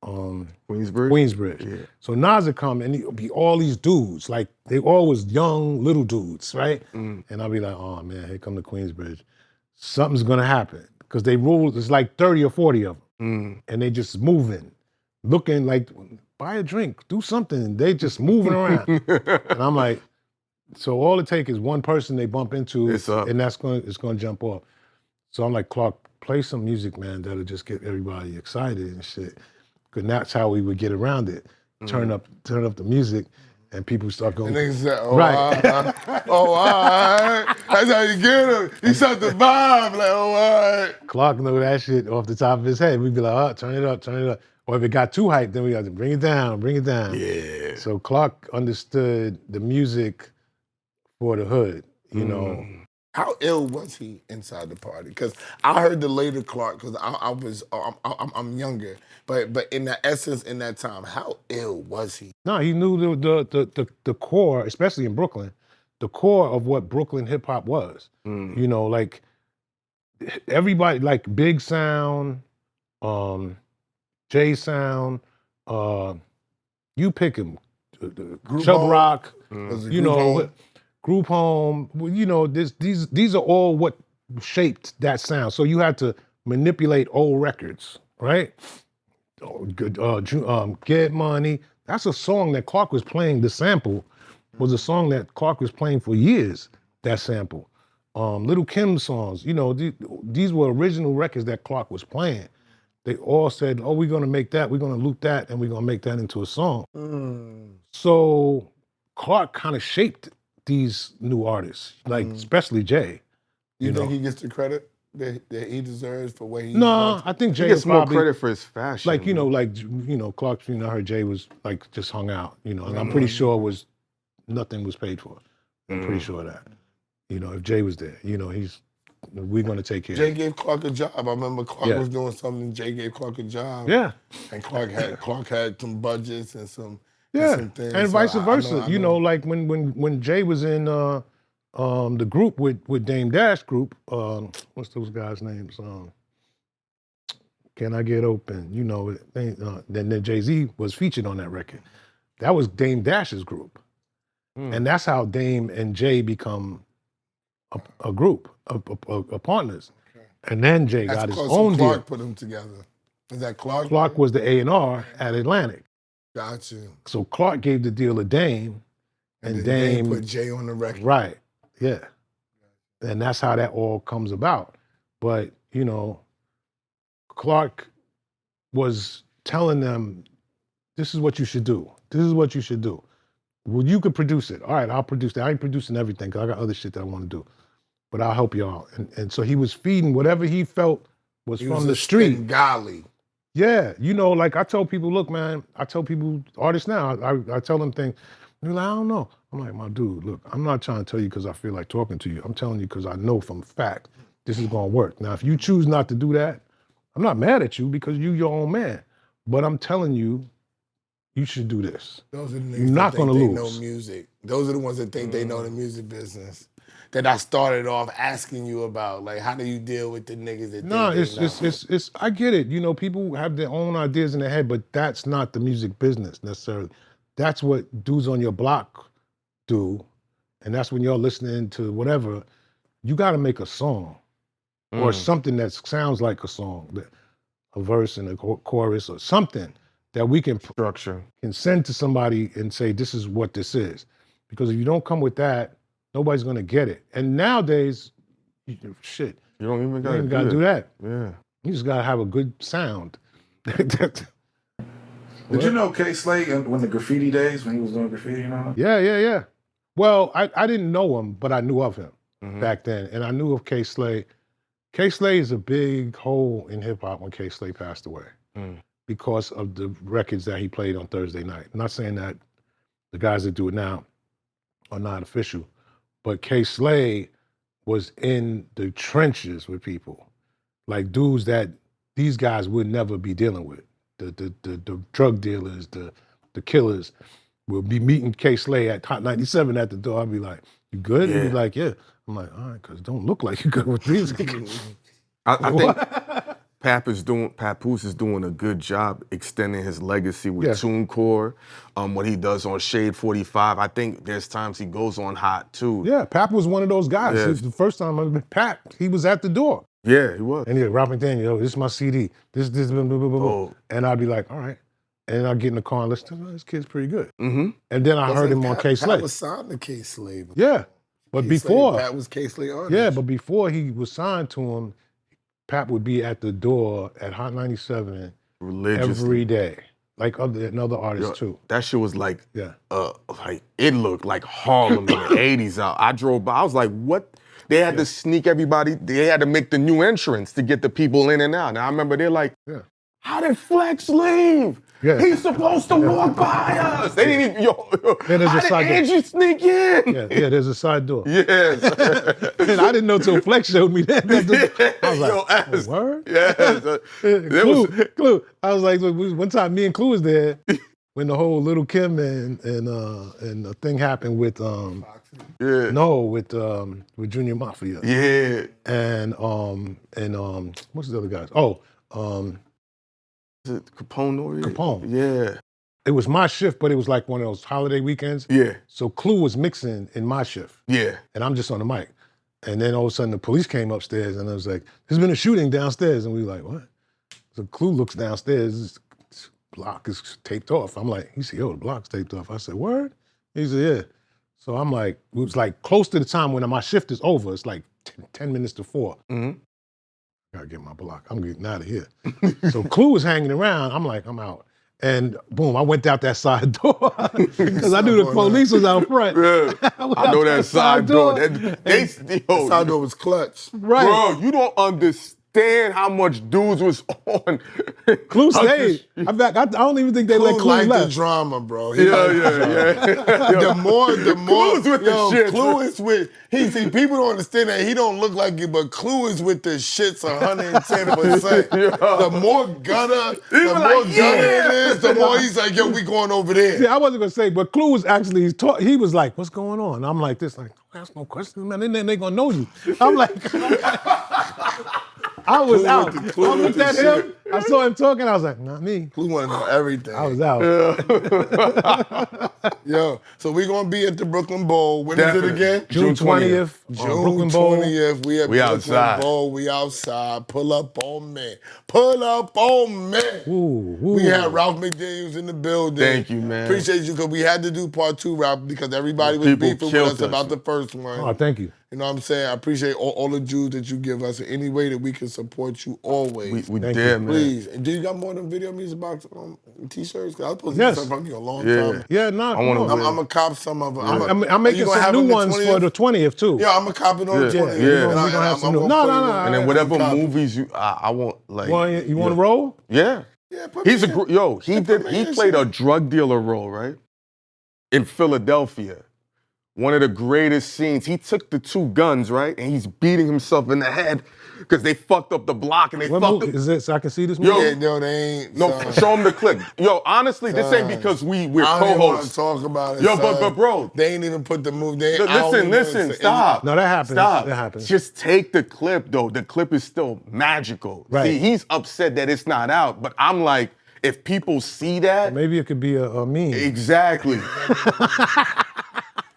Queensbridge. Yeah. So Nas would come and he'd be all these dudes, like they all was young little dudes, right? And I'd be like, oh man, here come the Queensbridge. Something's gonna happen. Because they ruled, it's like 30 or 40 of them. And they just moving, looking like, buy a drink, do something. They just moving around. And I'm like, so all it takes is one person they bump into and it's gonna jump off. So I'm like, Clark, play some music, man, that'll just get everybody excited and shit. Because that's how we would get around it. Turn up the music, and people start going. And niggas said, oh, right. All right. That's how you get him. He start the vibe, like, oh, all right. Clark know that shit off the top of his head. We'd be like, oh, turn it up, turn it up. Or if it got too hyped, then we got to bring it down, bring it down. Yeah. So Clark understood the music for the hood, you know. How ill was he inside the party? Because I heard the later Clark, because I'm younger, but in the essence in that time, how ill was he? No, he knew the core, especially in Brooklyn, the core of what Brooklyn hip hop was. You know, like everybody, like Big Sound, J Sound, you pick him, Chubb Rock, you know. Group Home, you know, these are all what shaped that sound. So you had to manipulate old records, right? Get Money. That's a song that Clark was playing. The sample was a song that Clark was playing for years, that sample. Little Kim songs, you know, these were original records that Clark was playing. They all said, oh, we're gonna make that, we're gonna loop that, and we're gonna make that into a song. So Clark kind of shaped these new artists, like especially Jay. You think he gets the credit that he deserves for what he? No, I think Jay gets probably more credit for his fashion. Like Clark. You know, I heard Jay was like just hung out. You know, and I'm pretty sure nothing was paid for. I'm pretty sure of that. You know, if Jay was there, you know, we're gonna take care. Jay gave Clark a job. I remember Clark was doing something. Jay gave Clark a job. Yeah, and Clark had some budgets and some. And vice versa. You know, like when Jay was in the group with Dame Dash group, what's those guys' names? Can I Get Open? You know, then Jay-Z was featured on that record. That was Dame Dash's group. And that's how Dame and Jay become a group of partners. Okay. And then Jay got his own deal. Clark put them together. Is that Clark? Clark was the A&R at Atlantic. Got you. So Clark gave the deal to Dame, and Dame put Jay on the record. Right, yeah. And that's how that all comes about. But, you know, Clark was telling them, this is what you should do. This is what you should do. Well, you could produce it. All right, I'll produce that. I ain't producing everything because I got other shit that I want to do. But I'll help y'all. And so he was feeding whatever he felt was from the street. Golly. Yeah, you know, like I tell people, look, man, artists now, I tell them things. They're like, I don't know. I'm like, my dude, look, I'm not trying to tell you because I feel like talking to you. I'm telling you because I know from fact this is going to work. Now, if you choose not to do that, I'm not mad at you because you're your own man. But I'm telling you, you should do this. Those are the niggas you're not going to lose. Know music. Those are the ones that think they know the music business. That I started off asking you about, like, how do you deal with the niggas that it's I get it. You know, people have their own ideas in their head, but that's not the music business necessarily. That's what dudes on your block do, and that's when you're listening to whatever. You got to make a song or something that sounds like a song, a verse and a chorus or something that we can send to somebody and say, this is what this is. Because if you don't come with that, nobody's gonna get it. And nowadays, shit, you don't even gotta do that. Yeah. You just gotta have a good sound. Did you know K Slade when the graffiti days, when he was doing graffiti and all that? Yeah. Well, I didn't know him, but I knew of him back then. And I knew of K Slade. K Slade is a big hole in hip hop when K Slade passed away because of the records that he played on Thursday night. I'm not saying that the guys that do it now are not official. But K Slade was in the trenches with people, like dudes that these guys would never be dealing with. The drug dealers, the killers will be meeting K Slade at Hot 97 at the door. I'd be like, you good? Yeah. He'd be like, yeah. I'm like, all right, because don't look like you good with these. I think Papoose is doing a good job extending his legacy with TuneCore, what he does on Shade 45. I think there's times he goes on Hot too. Yeah, Pap was one of those guys. Yeah. The first time I met Pap, he was at the door. Yeah, he was. And he'd Ralph McDaniels, yo, this is my CD. This, blah, blah, blah, blah. And I'd be like, all right. And then I'd get in the car and listen to him, this kid's pretty good. And then I heard him on K-Slay. Pat was signed to K-Slay. Yeah. But before, Pat was K-Slay artist. yeah, but before he was signed to him, Pap would be at the door at Hot 97 every day, like other artists too. That shit was like, it looked like Harlem in the 80s out. I drove by, I was like, what? They had to sneak everybody, they had to make the new entrance to get the people in and out. And I remember they're like, how did Flex leave? Yeah. He's supposed to walk by us. They didn't even, there's how did Angie sneak in? Yeah, there's a side door. Yes. And I didn't know till Flex showed me that. I was like, word? Yes. Clue. I was like, one time me and Clue was there when the whole Little Kim and the thing happened with with Junior Mafia. Yeah. And what's the other guys? Is it Capone? Capone. Yeah. It was my shift, but it was like one of those holiday weekends. Yeah. So Clue was mixing in my shift. Yeah. And I'm just on the mic. And then all of a sudden the police came upstairs and I was like, there's been a shooting downstairs. And we were like, what? So Clue looks downstairs, this block is taped off. I'm like, he said, yo, the block's taped off. I said, word? He said, yeah. So I'm like, it was like close to the time when my shift is over. It's like 10 minutes to 4. Gotta get my block. I'm getting out of here. So Clue was hanging around. I'm like, I'm out. And boom, I went out that side door because I knew the police was out front. Yeah. I know that side door. The side door was clutch. Right. Bro, you don't understand how much dudes was on. Clue stayed. I don't even think they let Clue like left. the drama, bro. Yeah. The more, Clue's with the shit. Clue is with, people don't understand that he don't look like it, but Clue is with the shits 110%. The more gutter, it is, the more he's like, yo, we going over there. See, I wasn't gonna say, but Clue was actually, he was like, what's going on? I'm like this, like, ask no questions, man, then they gonna know you. I'm like, I was out. I looked at him, I saw him talking, I was like, not me. Clue wanna know everything. I was out. Yo, so we gonna be at the Brooklyn Bowl. When is it again? June 20th. June 20th. We at Brooklyn outside. Bowl. We outside. Pull up on me. Pull up on me. Ooh. We had Ralph McDaniels in the building. Thank you, man. Appreciate you, because we had to do part 2, Ralph, because everybody was beefing with us about the first one. Oh, thank you. You know what I'm saying? I appreciate all the Jews that you give us in any way that we can support you always. We Thank did, you. man. Please. And do you got more than video music box t-shirts? Because I was supposed to get something from you a long time. Yeah, no. I I'm going to cop some of them. I'm making some new ones for the 20th too. Yeah, I'm going to cop it on the 20th. Yeah. We're gonna have some new. No. And then whatever movies I want, like. You want to roll? Yeah. Yeah, He played a drug dealer role, right? In Philadelphia. One of the greatest scenes. He took the 2 guns, right? And he's beating himself in the head because they fucked up the block and they What fucked movie up. is it? So I can see this movie? Yeah, no, they ain't. No, show him the clip. Yo, honestly, this ain't because we're I don't even want to co-hosts. talk about it. Yo, son. but bro. They ain't even put the movie. Listen, stop. No, that happens. Stop. That happens. Just take the clip, though. The clip is still magical. Right. See, he's upset that it's not out, but I'm like, if people see that. Maybe it could be a meme. Exactly.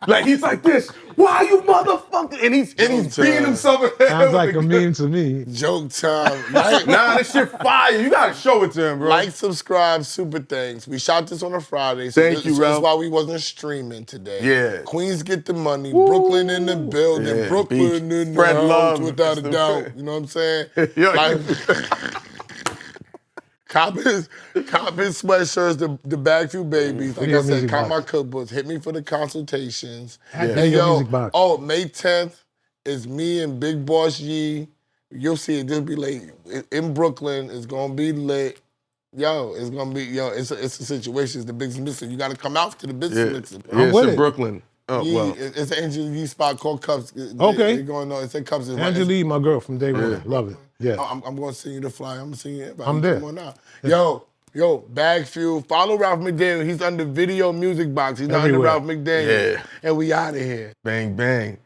Like, he's like this. Why you motherfucker? And he's beating himself in the head. Sounds like a meme to me. Joke time. Nah, this shit fire. You gotta show it to him, bro. Like, subscribe, super thanks. We shot this on a Friday. So Thank you, That's Ralph. why we wasn't streaming today. Yeah. Queens get the money. Brooklyn in the building. Yeah, Brooklyn beach. in the Fred house, Love. without a doubt. You know what I'm saying? Yo. Like, cop his sweatshirts, the BagFuel babies. Like Video I said, music cop box. my cookbooks. Hit me for the consultations. Video music box. Oh, May 10th is me and Big Boss Yee. You'll see it. This be late in Brooklyn. It's gonna be lit. Yo, it's gonna be It's a situation. It's the biggest mixer. You got to come out to the biggest mixer. Yeah, it's with in it. Brooklyn. Oh, Yee, well. it's an Angela Yee spot called Cups. Okay. They're going on. It's in Cups. Angela Lee, my girl from day one. Love it. Yeah. I'm going to send you the flyer. I'm going to send you everybody. I'm there. Come on out. Yo, BagFuel. Follow Ralph McDaniels. He's under Video Music Box. He's not under Everywhere. Ralph McDaniels. Yeah. And we out of here. Bang, bang.